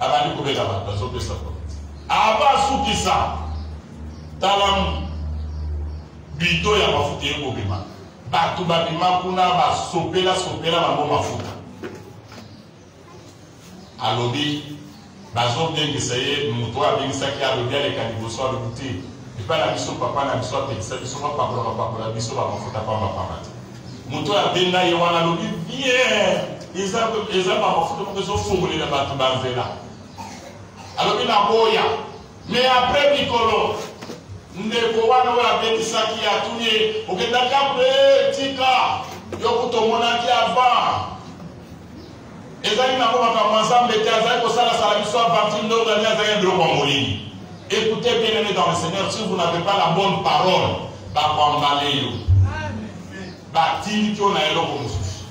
Abandi kobenga bato azopesa prophétie. Aba sukisa talam bito ya mafuta ekobima bato babima kuna basopela bango mafuta alobi bazo bengisa ye moto abengisaki alobi aleka liboso alobi te epai na biso papa na biso apekisa biso bapakola biso bamafuta pamba te moto abenga ye wana alobi bien eza bamafuta moko ezofungolela bato banzela alobi na boya mais après mikolo ndeko wana oyo abengisaki atuni ye okendaka tika yokutomonaki avant ezali na komaka mwanzambe te azali kosala biso apartir ndenge ozali azali biloko ya molini. Écoutez bien aimé dans le Seigneur, si vous n'avez pas la bonne parole, bakwambale yo batili kyo na eloko mosusu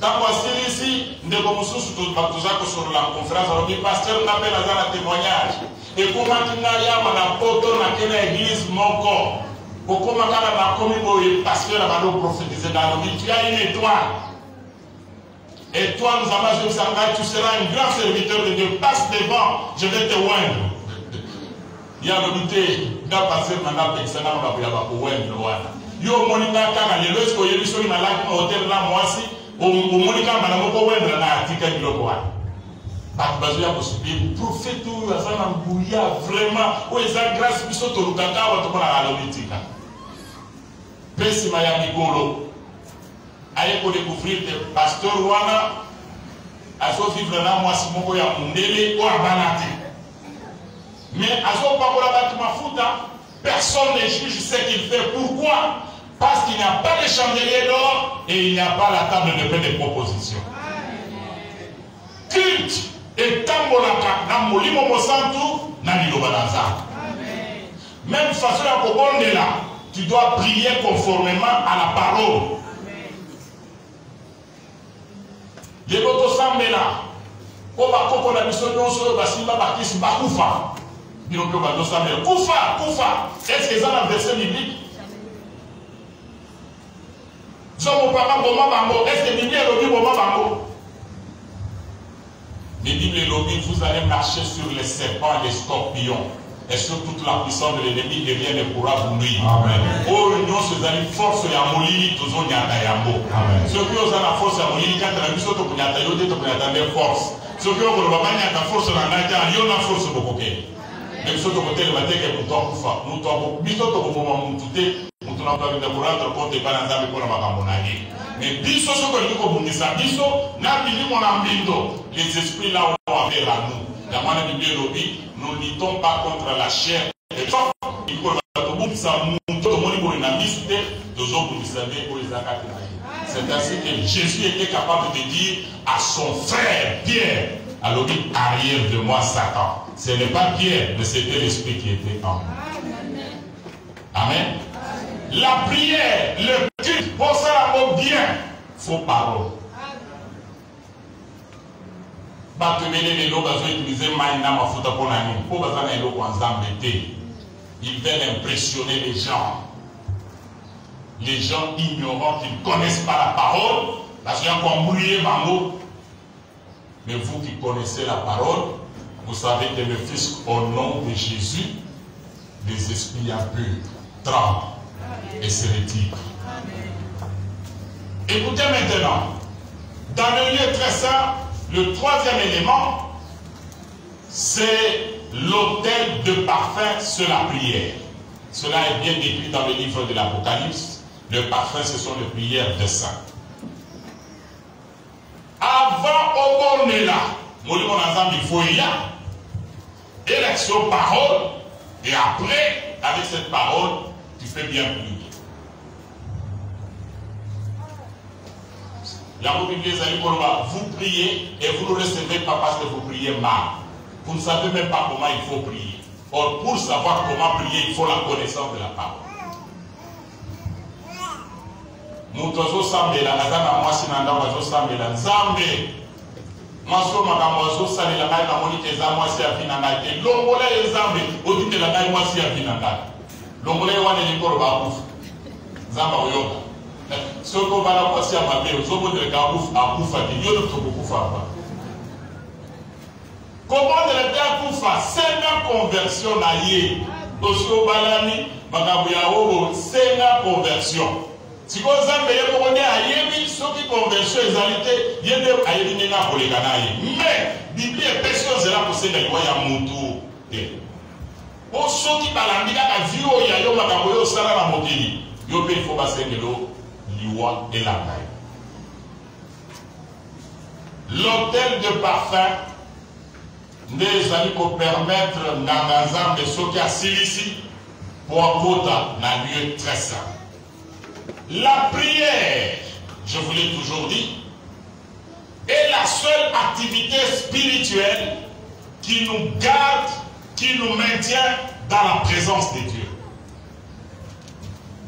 tango asilisi ndeko mosusu toza kosolola conférence alobi pasteur napena aza na témoignage ekomaki ngai awa na poto nake na église moko okoma kaka nakomi boye pasteur abando prophétiser nalobi tu as une étoile. Et toi, nous avons dit, tu seras un grand serviteur de Dieu. Passe devant, je vais te oindre. Il y a le buté, il a passé maintenant, il y a un oindre. Yo monika kaka lelo esko yebiso ni malaki hotel la mwasi o monika malamo ko oindre na atika biloko wa. Ba bazo ya possible prophète ou azana mbuya vraiment o eza grâce biso to lukaka wa to na alobitika. Pesi maya mikolo. Aye pour découvrir des pasteurs wana azo vivre na mwasi moko ya mundele o abanate mais azo pakola batu mafuta personne ne juge ce qu'il fait. Pourquoi? Parce qu'il n'y a pas de chandelier d'or et il n'y a pas la table de paix de proposition. Culte et tambolaka na molimo mosantu na liloba na nzambe. Même façon ya kobondela, tu dois prier conformément à la parole. Yegoto sambela ko bakoko na biso nyonso basimba bakisi bakufa biloko bato sambela kufa est-ce que ça dans verset biblique zomo papa boma bango est-ce que Bible lobi boma bango les Bible lobi vous allez marcher sur les serpents les scorpions et sur toute la puissance de l'ennemi et rien ne pourra vous nuire. Amen. Oh union ces amis force ya molini tozo nyata yambo. Amen. Ceux qui ont la force ya molini quand la biso to kunyata yote to kunyata de force. Ceux qui ont le babanya ta force na ngata yo na force bokoke. Mais biso to kote le bateke muto kufa. Muto biso to ko mama mutute muto na ba de rendre compte pas na nzambe ko na makambo na ye. Mais biso so ko liko bungisa biso na bili mona mbindo les esprits là on va vers à nous. La main de Bible lobby, nous ne luttons pas contre la chair et le sang. C'est ainsi que Jésus était capable de dire à son frère Pierre, à l'objet arrière de moi Satan. Ce n'est pas Pierre, mais c'était l'esprit qui était en moi. Amen. La prière, le culte, pour ça la bien, faux parole. Ils veulent impressionner les gens. Les gens ignorants qui ne connaissent pas la parole. Parce qu'il y a encore mouillé Bango. Mais vous qui connaissez la parole, vous savez que le Fils, au nom de Jésus, les esprits impurs tremblent et se retirent. Écoutez maintenant, dans le lieu très saint, le troisième élément, c'est l'autel de parfum sur la prière. Cela est bien décrit dans le livre de l'Apocalypse. Le parfum, ce sont les prières des saints. Avant au bon là, il faut y aller. Élection parole, et après, avec cette parole, tu fais bien prier. La Bible dit, vous priez et vous ne recevez pas parce que vous priez mal. Vous ne savez même pas comment il faut prier. Or, pour savoir comment prier, il faut la connaissance de la parole. Mutozo sambela nazana mwasi nanda wazo sambela nzambe maso makamozo salela ngai na monike za mwasi afina ngai te longola nzambe oditela ngai mwasi afina ngai longola wane likoro ba kufa nzamba oyoka soko bana mwasi ya mabe ozobodela ka akufa te yodo tokufa pa comment de la kufa senga conversion na ye osio balani makabu ya obo senga conversion. Si vous avez une conversion exaltée, il y a des gens qui mais la Bible est précieuse là pour ces gens qui ont pour ceux qui parlent de la vie, il y a il faut passer de l'eau, l'iwa et la taille. L'autel de parfum des amis pour permettre d'engager de ceux qui sont ici pour un quota dans un lieu très saint. La prière, je vous l'ai toujours dit, est la seule activité spirituelle qui nous garde, qui nous maintient dans la présence de Dieu.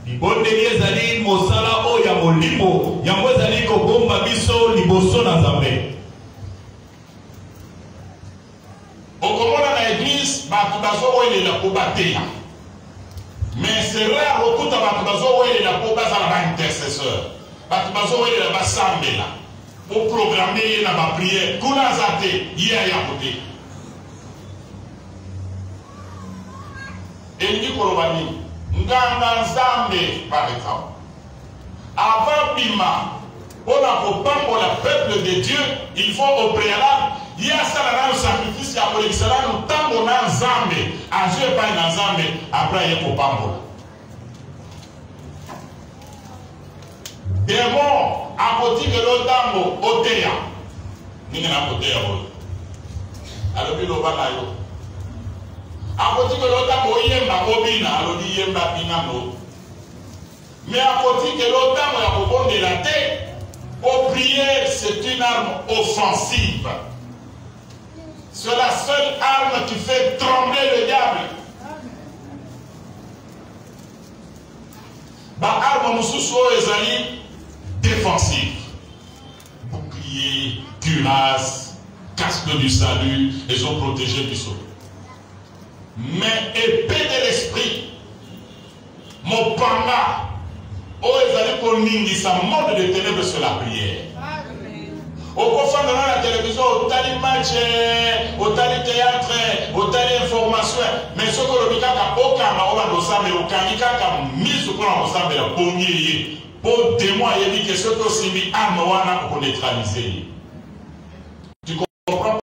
Au moment de l'église, mais c'est rare au coup de la intercesseur. Pour programmer la prière, et nous par exemple, avant Bima, pour le peuple de Dieu, il faut au préalable. Il y a ça dans le sacrifice, il y a le temps où on a Zambé, à Dieu pas dans Zambé, après il y a pour Pambola. Démon, à côté de l'Otambo, Oteya. N'y a pas Oteya. Alors, il y a à côté de l'Otambo, Yemba, Obina, alors il y a Yemba, Pinano. Mais à côté de l'Otambo, il y a pour de la tête. Pour prier, c'est une arme offensive. C'est la seule arme qui fait trembler le diable. Bah, arme mususu ezali défensive. Bouclier, cuirasse, casque du salut, ils ont protégé du sol. Mais épée de l'esprit, mon panga, oh ezali pour ningisa monde de ténèbres sur la prière. Au confond de la télévision, au tali match, au tali théâtre, au tali information, mais ce que le bikaka aucun maroba dosa mais aucun bikaka mise au plan ensemble la pommier pour démon et dit que ce que c'est mis à Moana pour neutraliser. Tu comprends?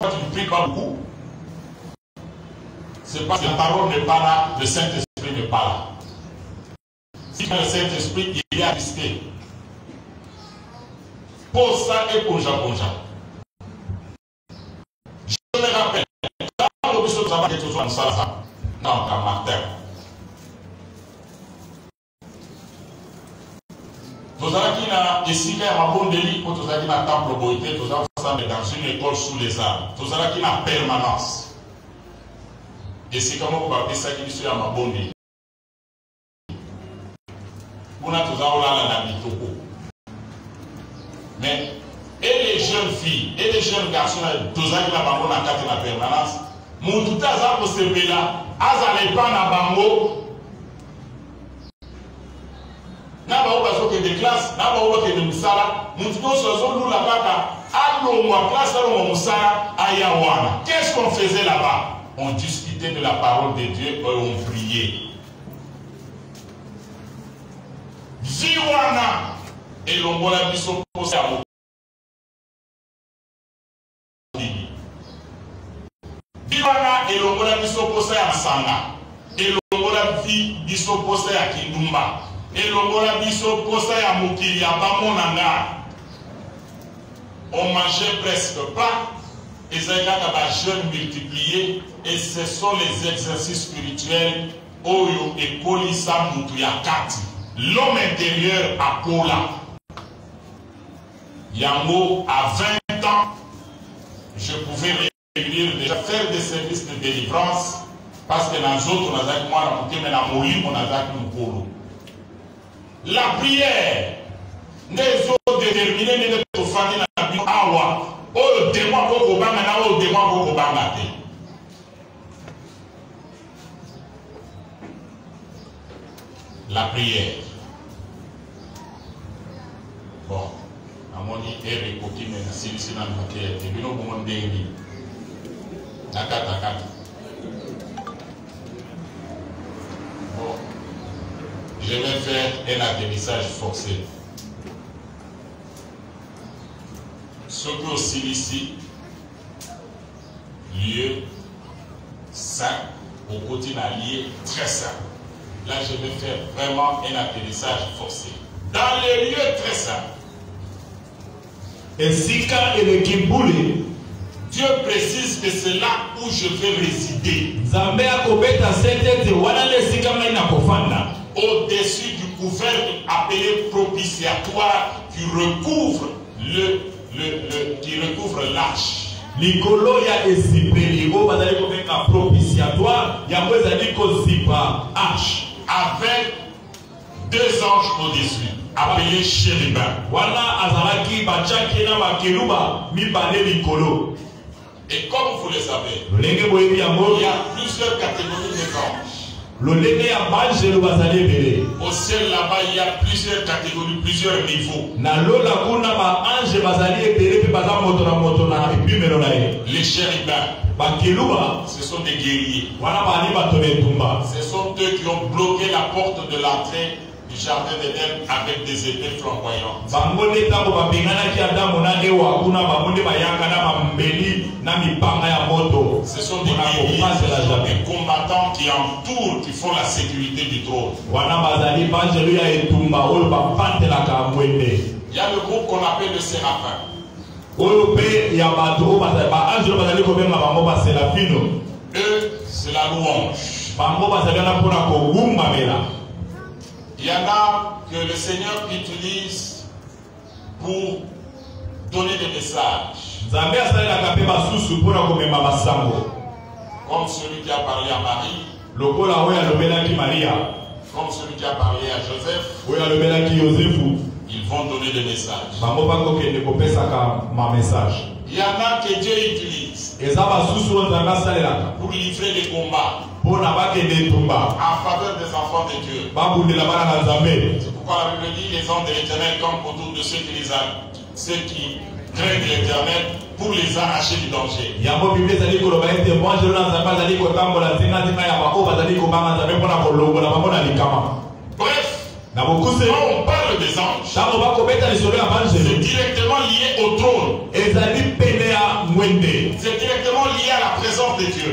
Tu ne pries pas beaucoup. C'est parce que la parole n'est pas là, le Saint-Esprit n'est pas là. Si le Saint-Esprit il est assisté. Pour ça et pour Japonja. Je me rappelle, quand le bishop Zaba est toujours en Salsa, non, à Martin. Vous avez dit ici, il y a un bon délit pour vous avez dit un temple boité, vous avez dans une école sous les arbres. Vous avez dit une permanence. Et c'est comme vous avez dit ça qui est un bon délit. Vous avez dit la bitoko. Mais, et les jeunes filles, et les jeunes garçons, tous les bango na kati na permanence, mon tout à pour se là, azale pas na bango. Na ba obazo que des classes, na ba obazo que de musala, mon tout sozo nous la kaka, allo moi classe allo musala ayawana. Qu'est-ce qu'on faisait là-bas? On discutait de la parole de Dieu et on priait. Viwana et l'ongola biso posé à Viwana et l'ongola biso posé à Sanga. Et l'ongola biso posé à Kindumba. Et l'ongola biso posé à Mukili, à Bamonanga. On mangeait presque pas. Et ça y a des jeunes multipliés. Et ce sont les exercices spirituels. Oyo et Kolisa Mutuyakati. L'homme intérieur à Kola. Yango, à 20 ans, je pouvais réunir, déjà faire des services de délivrance. Parce que dans les autres, on a dit moi, mais dans Moli, on a dit la prière, les autres déterminés, les autres familles, awa, oh, démon, koko banga, oh, démon, koko banga. La prière. Bon, à mon avis, Eric, qui m'a dit, c'est dans le paquet, et puis nous, on m'a dit, Nakata. Bon, je vais faire un atterrissage forcé. Ce que aussi ici, lieu sain, au côté d'un lieu très sain. Là, je vais faire vraiment un atterrissage forcé. Dans les lieux très sains. Et Sika et le Kimboulé, Dieu précise que c'est là où je vais résider. Au-dessus du couvercle appelé propitiatoire qui recouvre qui recouvre l'arche. Likolo ya esipeligo bazali ko benga propitiatoire ya kwezali ko zipa arche avec deux anges au-dessus appelés chérubins. Voilà azalaki bachaki na bakeluba mibale likolo. Et comme vous le savez, il y a plusieurs catégories d'anges. Au ciel là-bas, il y a plusieurs catégories, plusieurs niveaux. Les chérubins, ce sont des guerriers. Ce sont eux qui ont bloqué la porte de l'entrée du jardin d'Éden avec des épées flamboyantes. Ce sont des guerriers, des combattants qui entourent, qui font la sécurité du trône. Il y a le groupe qu'on appelle le Séraphin. Eux, c'est la louange. Il y en a que le Seigneur utilise pour donner des messages. Comme celui qui a parlé à Marie. Comme celui qui a parlé à Joseph. Ils vont donner des messages. Il y en a que Dieu utilise pour livrer les combats en faveur des enfants de Dieu. C'est pourquoi la Bible dit les hommes de l'Éternel campent autour de ceux qui craignent l'Éternel pour les arracher du danger. Bref, quand on parle des anges, c'est directement lié au trône. C'est directement lié à la présence de Dieu.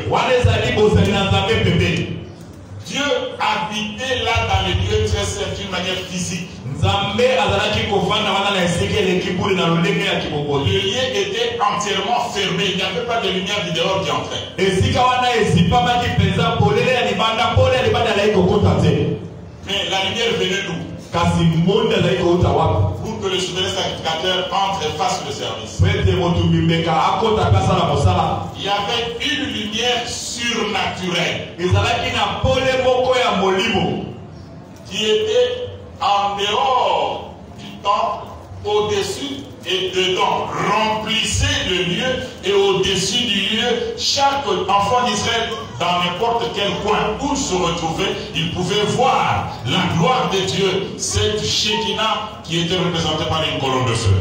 Dieu habitait là dans les lieux très saints d'une manière physique. Le lieu était entièrement fermé. Il n'y avait pas de lumière du dehors qui entrait. Mais la lumière venait d'où? Pour que le souverain sacrificateur entre et fasse le service. Il y avait une lumière surnaturelle qui était en dehors du temple, au-dessus et dedans. Remplissait le lieu et au-dessus du lieu, chaque enfant d'Israël, dans n'importe quel coin où il se retrouvait, il pouvait voir la gloire de Dieu, cette Shekinah qui était représentée par une colonne de feu.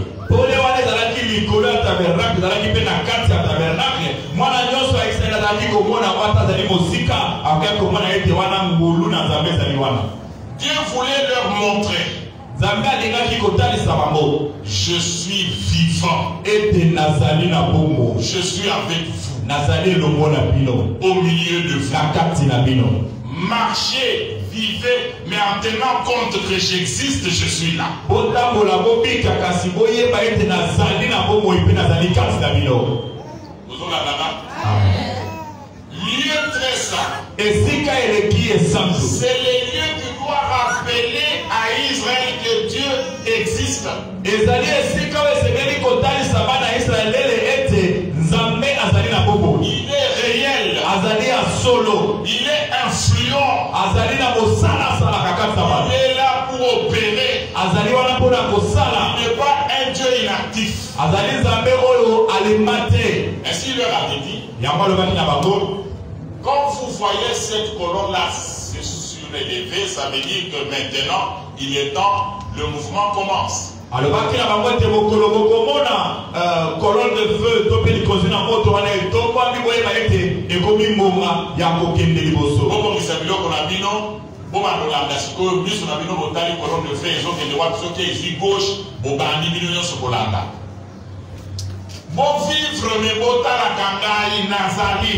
Dieu voulait leur montrer Je suis vivant. Je suis avec vous. Au milieu de vous. Marchez, vivez, mais en tenant compte que j'existe, je suis là. Lieu très saint. C'est le lieu qui doit rappeler à Israël que Dieu existe. Il est réel. Il est influent. Il est là pour opérer. Il n'est pas un Dieu inactif. Ainsi il leur avait dit. Quand vous voyez cette colonne-là se surélever, ça veut dire que maintenant, il est temps, le mouvement commence. Colonne de feu, bon vivre mais botala kangai nazali.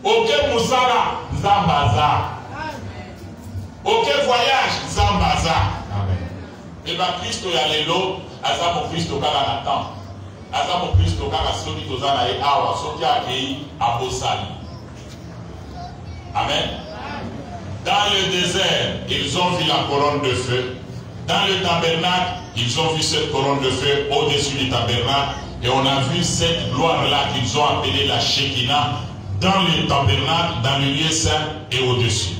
Ok musala zambaza. Ok voyage zambaza. Et bien Christ ya lelo azamo Christ kaka natan. Azamo Christ kaka soki tozana e awa soki akei abosali. Amen. Dans le désert, ils ont vu la colonne de feu. Dans le tabernacle, ils ont vu cette colonne de feu au-dessus du tabernacle. Et on a vu cette gloire-là qu'ils ont appelée la Shekinah dans le tabernacle, dans le lieu saint et au-dessus.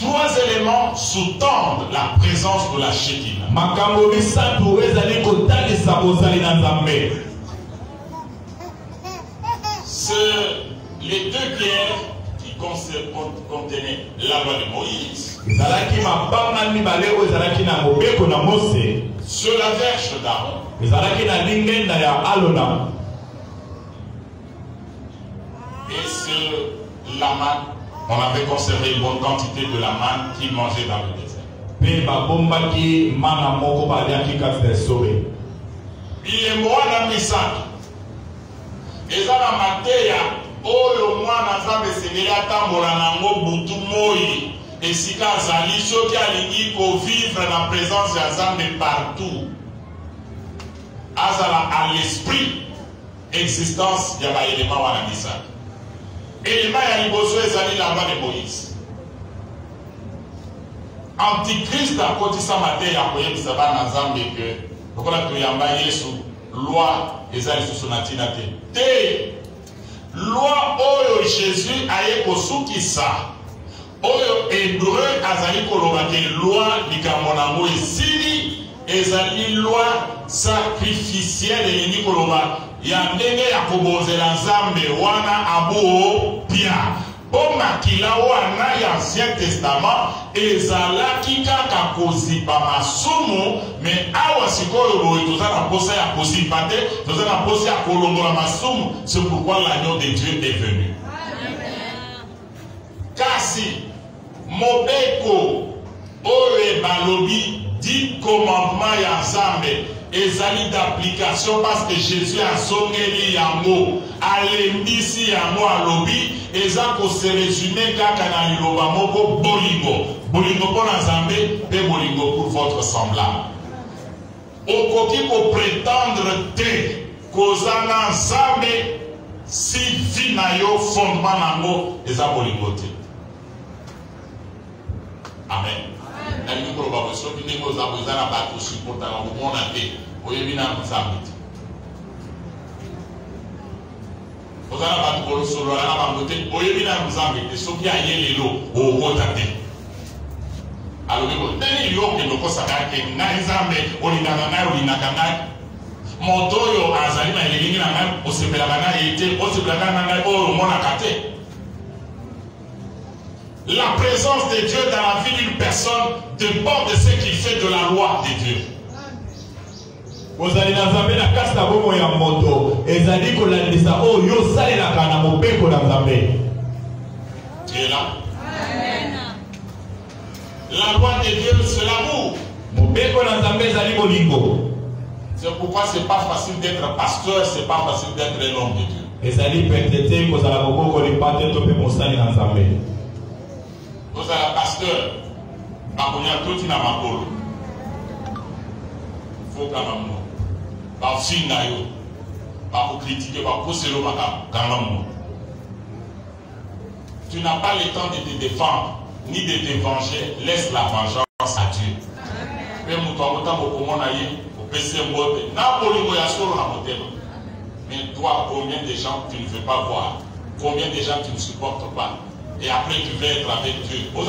Trois éléments sous-tendent la présence de la Shekinah. C'est les deux pierres qui contenaient la loi de Moïse. Sur la verge d'Aaron. Et sur la manne, on avait conservé une bonne quantité de la manne qu'ils mangeaient dans le désert. Il est moi dans mes sacs. Et ça la mateya, oyo mwana nzambe sengeli atambola nango butu moi esika azali soki alingi kovivre na présence ya Nzambe partout. Azala à l'esprit existence ya ba élément wana misaka. Élément ya liboso ezali la loi de Moïse. Antichrist akotisa mateya koyebisa bana Nzambe ke lokola toyamba Yesu loi ezali susu na ntina te. Loi oyo Jésus aye kosukisa oyo hébreu azali koloba ke loi likambo nango esili ezali loi sacrificielle elingi koloba ya ndenge ya kobonzela Nzambe wana abuo pia po makila wana ya Ancien Testament ezalaki kaka kozipa masumu me awa sikoyo boye toza na posa ya kozipa te toza na posa ya kolongola masumu. C'est pourquoi l'agneau de Dieu est venu. Kasi mobeko oyo balobi 10 commandements ya Nzambe ezali d'application parce que Jésus a songeli yango alembisi yango alobi eza ko se résumer kaka na liloba moko bolingo bolingo pona Nzambe pe bolingo pour votre semblable. Okoki ko prétendre te kozana Nzambe si vi na yo fondement nango eza bolingo te. Amen. Amen. La présence de Dieu dans la vie d'une personne dépend de ce qu'il fait de la loi de Dieu. Ozali na Nzambe na kasi na bomo ya moto. Ezali kolandisa o yo sali na kana mopeko na Nzambe. Tu es là? Amen. La loi de Dieu, c'est l'amour. Mopeko na Nzambe ezali bolingo. C'est pourquoi c'est pas facile d'être pasteur, c'est pas facile d'être un homme de Dieu. Ezali peut-être kozala boko kolipate to pe mosali na Nzambe. Ozala pasteur, bakonya toti na makolo. Faut quand même ba finga yo, ba ko critiquer, ba poser le makam quand même. Tu n'as pas le temps de te défendre ni de te venger, laisse la vengeance à Dieu. Mais toi, combien de gens tu ne veux pas voir? Combien de gens tu ne supportes pas? Et après tu veux être avec Dieu. Aux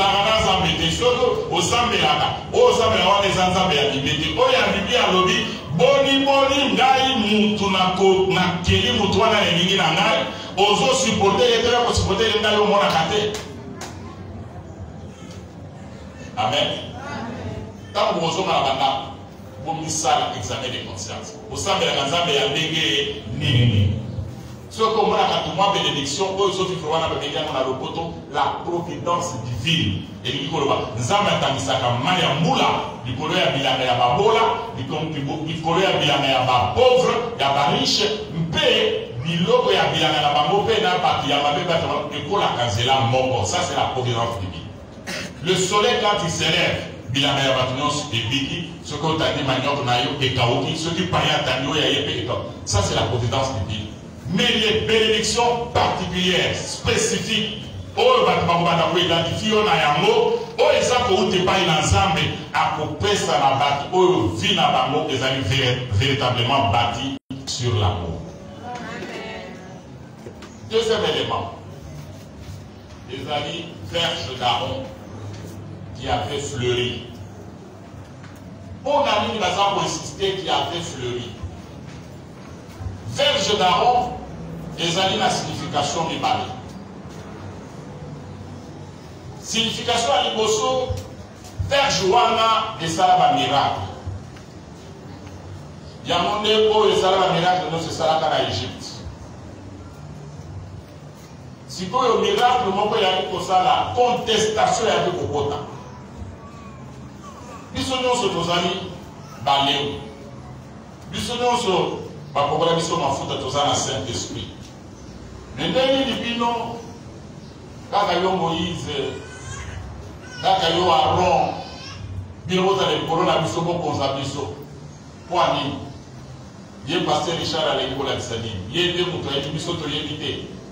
Amen. Tant que vous avez un examen de conscience, vous savez que vous avez un ce qu'on a bénédiction, la providence divine. Et nous avons Maya Moula, du Korea Bilanga Yababola, du Korea Bilanga Yababovre, Yabariche, Mpe, Biloko Yabilanga Yabamope, Nabaki Yababe, Kola Kazela Moko. Ça, c'est la providence divine. Le soleil, quand il s'élève, Bilanga Yabatnos et Biki, ce qu'on a dit, Maniok Nayo et Kaoki, ce qui paye à Tanyo et Ayepe et Tom. Ça, c'est la providence divine. Mais les bénédictions particulières, spécifiques, oh, on identifie, on a un mot, oh, et ça, pour te payer l'ensemble, à couper ça la bâti, oh, vie dans la mot, ils allaient véritablement bâti sur l'amour. Deuxième élément, les amis verges d'Aaron qui avaient fleuri. On a mis les arbres insistés qui avaient fleuri. Verge d'Aaron, ils ont la signification du mari. Signification à l'Iboso, verge wana et salaba miracle. Il y a mon épo et salaba miracle, nous c'est salaka en Égypte. Si vous avez un miracle, vous avez la contestation avec le Kota. Nous sommes nos amis, Baléo. Nous sommes nos bakobala biso mafuta toza na Saint-Esprit. Mais ndenge libino kaka yo Moïse kaka yo Aaron bino bozala likolo na biso bokonza biso po ani ye pasteur Richard alingi kolakisa nini ye nde moto ayebi biso toyebi te.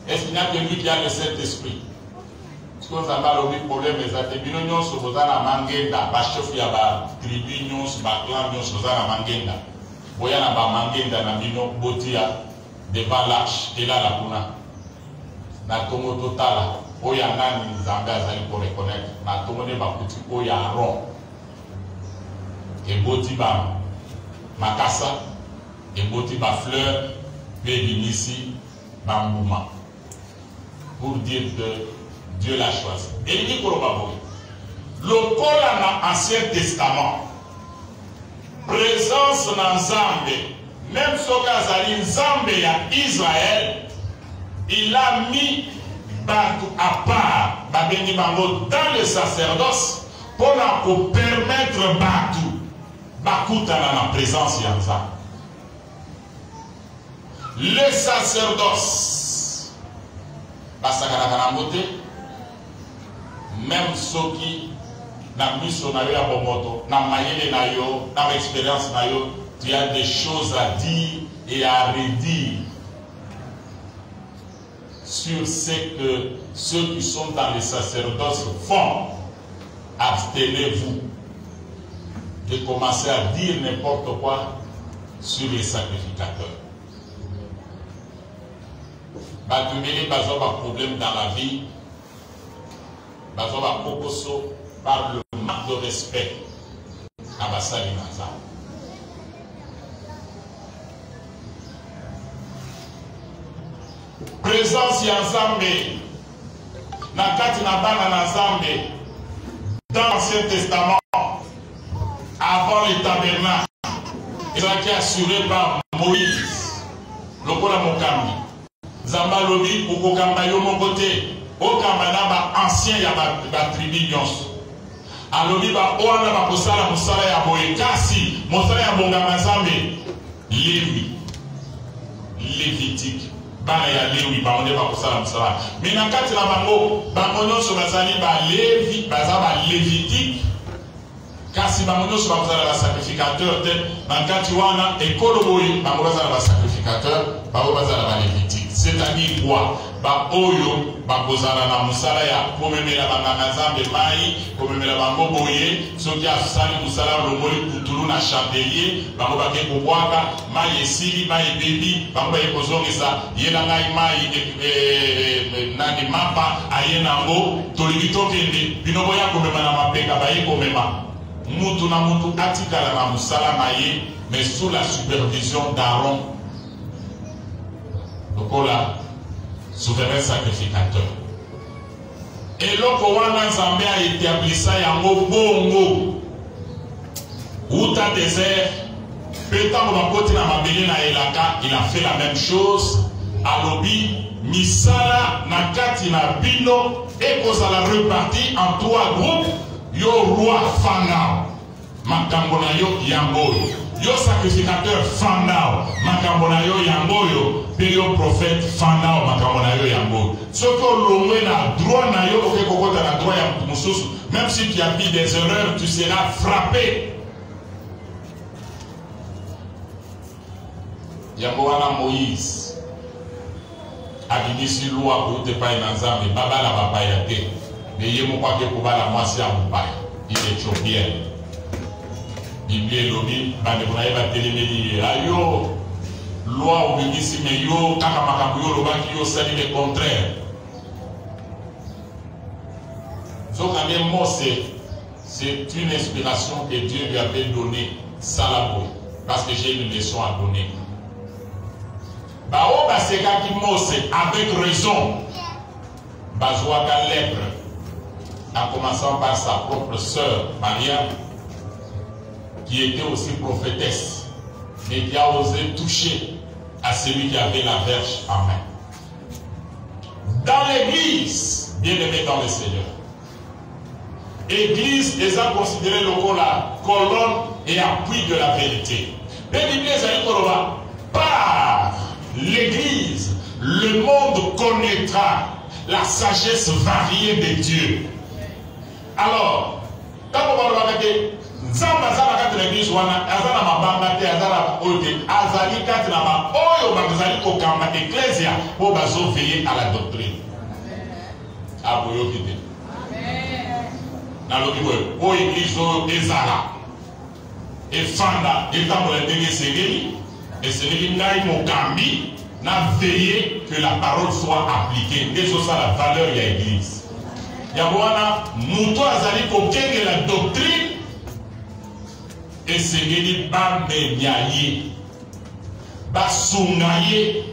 Est-ce qu'il n'y a que lui qui a le Saint-Esprit? Parce que Nzambe alobi problème eza te bino nyonso boza na mangenda bachef ya batribu nyonso baclan nyonso boza na mangenda. Boyana ba mangenda na bino botia devant l'arche et là la kuna na tongo totala oya nani Nzambe azali ko reconnaître na tongo ne ba kuti oya Aaron et boti ba makasa et boti ba fleur be binisi ba mbuma pour dire que Dieu l'a choisi. Et il dit le Coran dans l'Ancien Testament présence dans Nzambe, même si Kazali Nzambe à Israël, il a mis à part dans le sacerdoce pour permettre Bakou dans la présence de Nzambe. Le sacerdoce, même ceux qui na miso na yo ya bomoto na mayele na yo na expérience na yo, tu as des choses à dire et à redire sur ce que ceux qui sont dans les sacerdoces font. Abstenez-vous de commencer à dire n'importe quoi sur les sacrificateurs. Batumeli bazo ba problème dans la vie, bazo ba kokoso par le manque de respect à Bassali Naza. Présence ya Nzambe na kati na bana na Nzambe dans l'Ancien Testament avant le tabernacle ezalaki assuré par Moïse lokola mokambi nzambe alobi okokamba yo moko te okamba na baancien ya batribu nyonso alobi bawana bakosala mosala ya boye kasi mosala ya bongama nzambe Lévi lévitique bana ya Lévi bango nde bakosala mosala me na kati na bango nyonso bazali balevi baza balévitique kasi bango nyonso bakozala basacrificateur te na kati wana ekolo boye bango bazala basacrificateur bango bazala balévitique c'est-à-dire quoi baoyo bakozala na mosala ya komemela banganga nzambe mai komemela bango boye soki asali mosala longoli kutulu na chandelier bango bake kobwaka mai esili mai ebebi bango baye kozongisa ye na ngai mai nani mapa aye nango tolingi tokende bino boya komema na mapeka baye komema mutu na mutu atikala na mosala na ye mais sous la supervision d'Aaron lokola souverain sacrificateur. Et loko wana nzambe a établissa yango bongo uta désert petango bakoti na mabele na elaka il a fait la même chose alobi misala na kati na bino ekozala reparti en 3 groupes yo roi Pharaon makambo na yo yangoyo yo sacrificateur Pharaon makambo na yo yangoyo pe yo prophète Pharaon makambo na yo yangoyo soki olongwe na droit na yo oke kokota na droit ya mususu même si tu as mis des erreurs tu seras frappé yango wana Moïse abimisi loi koute pai na nzambe babala bapaya te me ye moko ake kobala mwasi ya mopaya il est éthiopien Bible elobi bandeko na ye batelemeli ayo loi obimisi me yo kaka makambo yo olobaki yo osali le contraire zokande Mose c'est une inspiration que Dieu lui avait donnée Salabo parce que j'ai une leçon à donner bao basekaki Mose avec raison bazwaka lèpre en commençant par sa propre sœur Mariam qui était aussi prophétesse mais qui a osé toucher à celui qui avait la verge en main. Dans l'église, bien aimé dans le Seigneur, église est considérée comme la colonne et appui de la vérité. Par l'église, le monde connaîtra la sagesse variée de Dieu. Alors, quand on va regarder nzambe azala kati na église wana azala mabanga te azala oyo te azali kati na ba oyo bazali kokamba ecclesia po bazoveye à la doctrine aboyoki te nalobi boye po église oyo ezala efanda etambola ndenge esengeli ngai mokambi na veiller que la parole soit appliquée ezosala valeur ya église yango wana moto azali kokengela doctrine esengeli bamenya ye basunga ye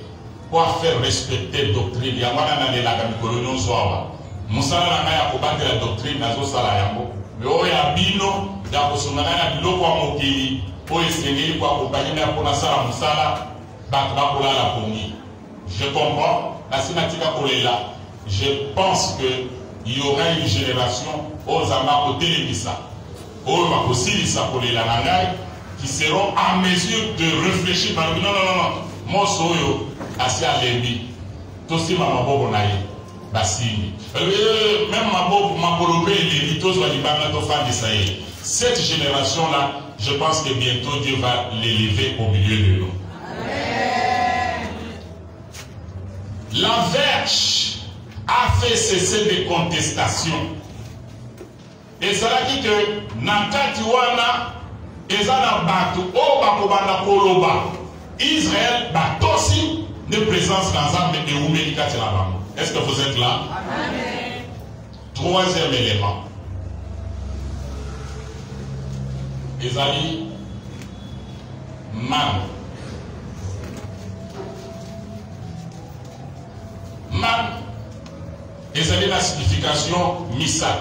pour faire respecter doctrine yango wana nalelaka mikolo nyonso awa mosala na ngai ya kobatela doctrine nazosala yango me oyo ya bino ya kosunga ngai na biloko ya mokili oyo esengeli po akompanye ngai mpona sala mosala bato bakolala pongi je comprends nasi natika kolela je pense que il y aura une génération oyo nzambe akotelemisa qui seront en mesure de réfléchir par non, moi soyo asi alembi tosi mama bobo na ye basimi même ma bolobé les tous va libanga to fan de ça. Cette génération là, je pense que bientôt Dieu va l'élever au milieu de nous. Amen. La verge a fait cesser des contestations. Et cela dit que Nakati wana ezana batu o bakobanda koloba Israël batosi de présence dans Zambé et Oumélikati la bango. Est-ce que vous êtes là? Amen. Troisième élément. Ezali man. Man. Ezali la signification misak.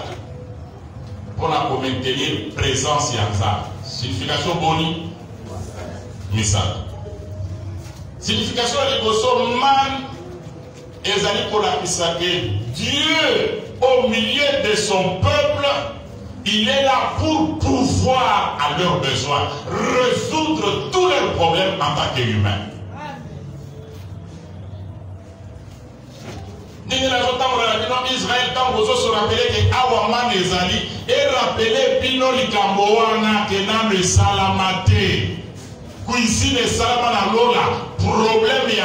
Pour la maintenir présence yanza. Signification boni. Misa. Signification de Bosso, man, ezali pour la pisake. Dieu, au milieu de son peuple, il est là pour pouvoir à leurs besoins, résoudre tous leurs problèmes en tant qu'humain. Israël, quand vous se rappelez que Awaman ezali, et rappelez Pino Likamboana, Kenan le Salamate, Kuisi le Salamana, problème, il y a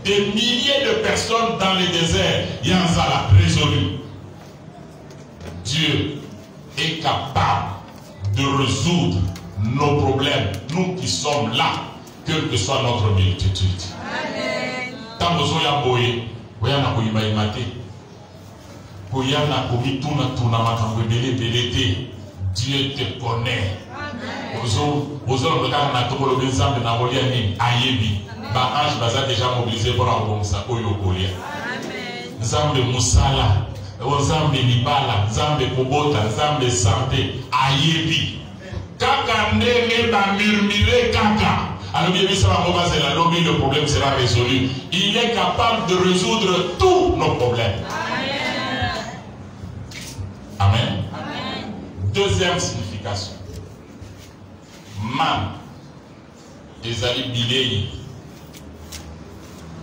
des milliers de personnes dans le désert, il y a un Zala résolu. Dieu est capable de résoudre nos problèmes, nous qui sommes là, quelle que soit notre multitude. Amen. Tant besoin de boyer. Dieu te connaît. Ange baza déjà mobilisé pour avoir ça. Zambe Musala, Zambe Libala, Zambe Kobota, Zambe Santé, Ayebi. Kaka ndenge ba murmurer kaka. Alors bien ça va commencer la lobby, le problème sera résolu. Il est capable de résoudre tous nos problèmes. Amen. Amen. Deuxième signification. Man. Ezali bilei.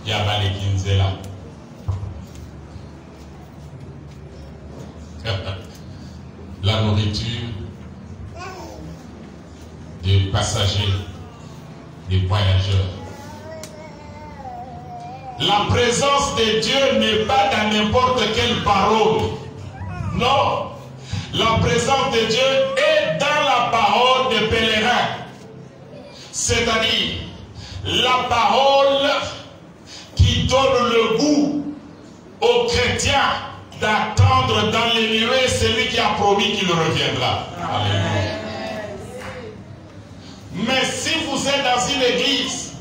Yabale Kinzela. La nourriture des passagers, des voyageurs. La présence de Dieu n'est pas dans n'importe quelle parole. Non. La présence de Dieu est dans la parole des pèlerins. C'est-à-dire la parole qui donne le goût aux chrétiens d'attendre dans les nuées celui qui a promis qu'il reviendra. Alléluia. Mais si vous êtes dans une église,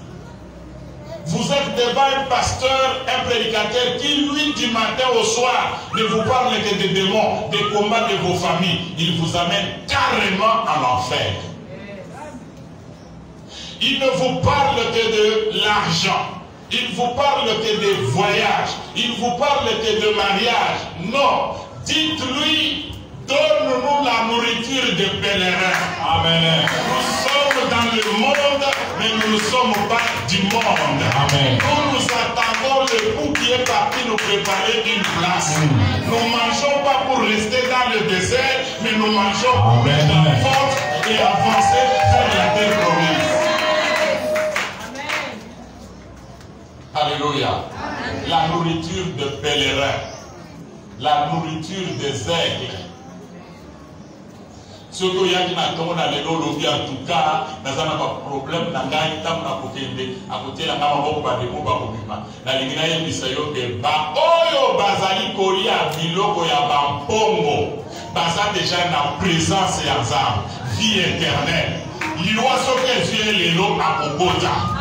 vous êtes devant un pasteur, un prédicateur qui, lui, du matin au soir, ne vous parle que des démons, des combats de vos familles, il vous amène carrément en enfer. Il ne vous parle que de l'argent. Il ne vous parle que de voyages. Il ne vous parle que de mariage. Non. Dites-lui, donne-nous la nourriture des pèlerins. Amen. Nous sommes dans le monde, mais nous ne sommes pas du monde. Amen. Nous attendons le coup qui est parti nous préparer une place. Nous ne mangeons pas pour rester dans le désert, mais nous mangeons pour mettre la force et avancer vers la terre promise. Alléluia. Amen. La nourriture de pèlerins. La nourriture des aigles. Ce que yaki na tomo na lelo lobi en tout cas, naza na pas problème na ngai tam na kokende à côté la kama boko ba demo ba komima. Na lingina ye bisayo ke ba oyo bazali kolia biloko ya bampongo. Baza déjà na présence ya Nzambe, vie éternelle. Liwa soke vie lelo akokota.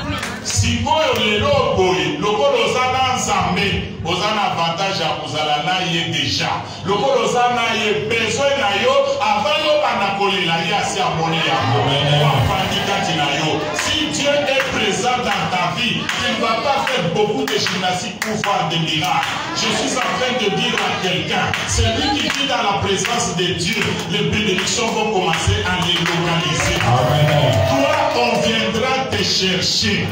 Sikoyo lelo boye, lokolo ozana Nzambe, ozana avantage ya kozala na ye déjà. Lokolo ozana ye besoin na yo, avant yo bana kolela ye asi amoni yango. Wafandi kati na yo. Si Dieu est présent dans ta vie, tu ne vas pas faire beaucoup de gymnastique pour voir des miracles. Je suis en train de dire à quelqu'un, celui qui vit dans la présence de Dieu, les bénédictions vont commencer à les localiser. Toi, on viendra te chercher.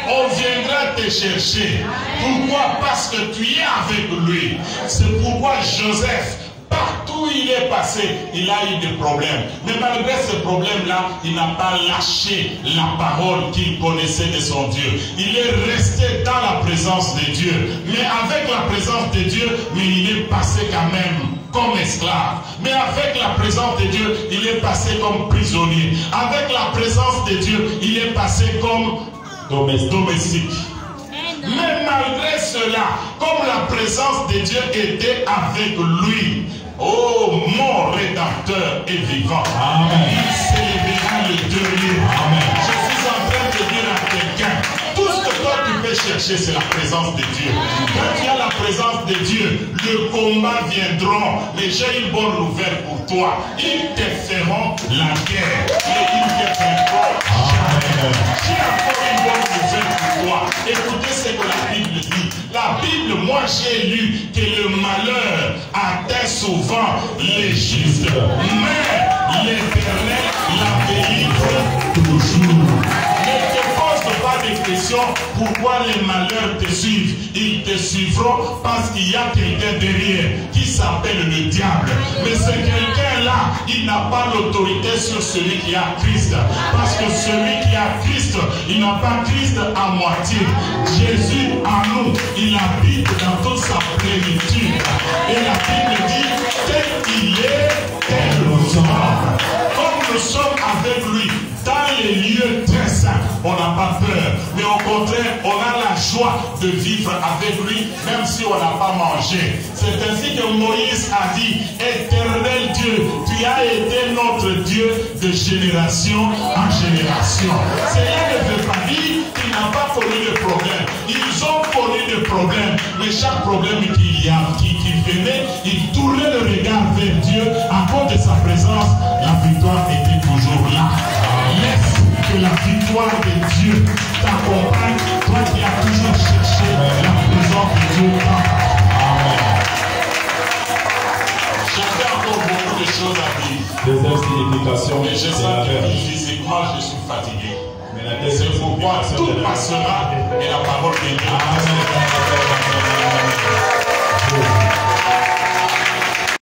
On viendra te chercher. Pourquoi? Parce que tu es avec lui. C'est pourquoi Joseph, partout où il est passé, il a eu des problèmes. Mais malgré ces problèmes-là, il n'a pas lâché la parole qu'il connaissait de son Dieu. Il est resté dans la présence de Dieu. Mais avec la présence de Dieu, mais il est passé quand même comme esclave. Mais avec la présence de Dieu, il est passé comme prisonnier. Avec la présence de Dieu, il est passé comme domestique. Mais malgré cela, comme la présence de Dieu était avec lui, oh, mon rédempteur est vivant. Amen. Il s'élèvera le dernier. Amen. Je suis en train de dire à quelqu'un, tout ce que toi tu peux devais chercher, c'est la présence de Dieu. Quand il y a la présence de Dieu, le combat viendra. Mais j'ai une bonne nouvelle pour toi. Ils te feront la guerre. Et ils te vaincront jamais. J'ai encore une bonne nouvelle pour toi. Écoutez ce que la Bible dit. La Bible, moi j'ai lu que le malheur atteint souvent les justes. Mais l'Éternel la délivre toujours. Ne te pose pas de questions pourquoi les malheurs te suivent. Ils te suivront parce qu'il y a quelqu'un derrière qui s'appelle le diable. Mais ce quelqu'un-là, il n'a pas l'autorité sur celui qui a Christ. Parce que celui qui a Christ, il n'a pas Christ à moitié. Jésus en nous, il habite dans toute sa plénitude. Et la Bible dit, tel il est, tel nous sommes. Comme nous sommes avec lui, dans les lieux très saints, on n'a pas peur. Mais au contraire, on a la joie de vivre avec lui, même si on n'a pas mangé. C'est ainsi que Moïse a dit, éternel Dieu, tu as été notre Dieu de génération en génération. Cela ne veut pas dire qu'il n'a pas connu de problème. Ils ont connu des problèmes, mais chaque problème qui venait, ils tournaient le regard vers Dieu. À cause de sa présence, la victoire était toujours là. Laisse que la victoire de Dieu t'accompagne, toi qui as toujours cherché la présence de Dieu. Amen. J'avais encore beaucoup de choses à dire. Mais je sens que physiquement je suis fatigué. C'est pourquoi tout passera et la parole de Dieu.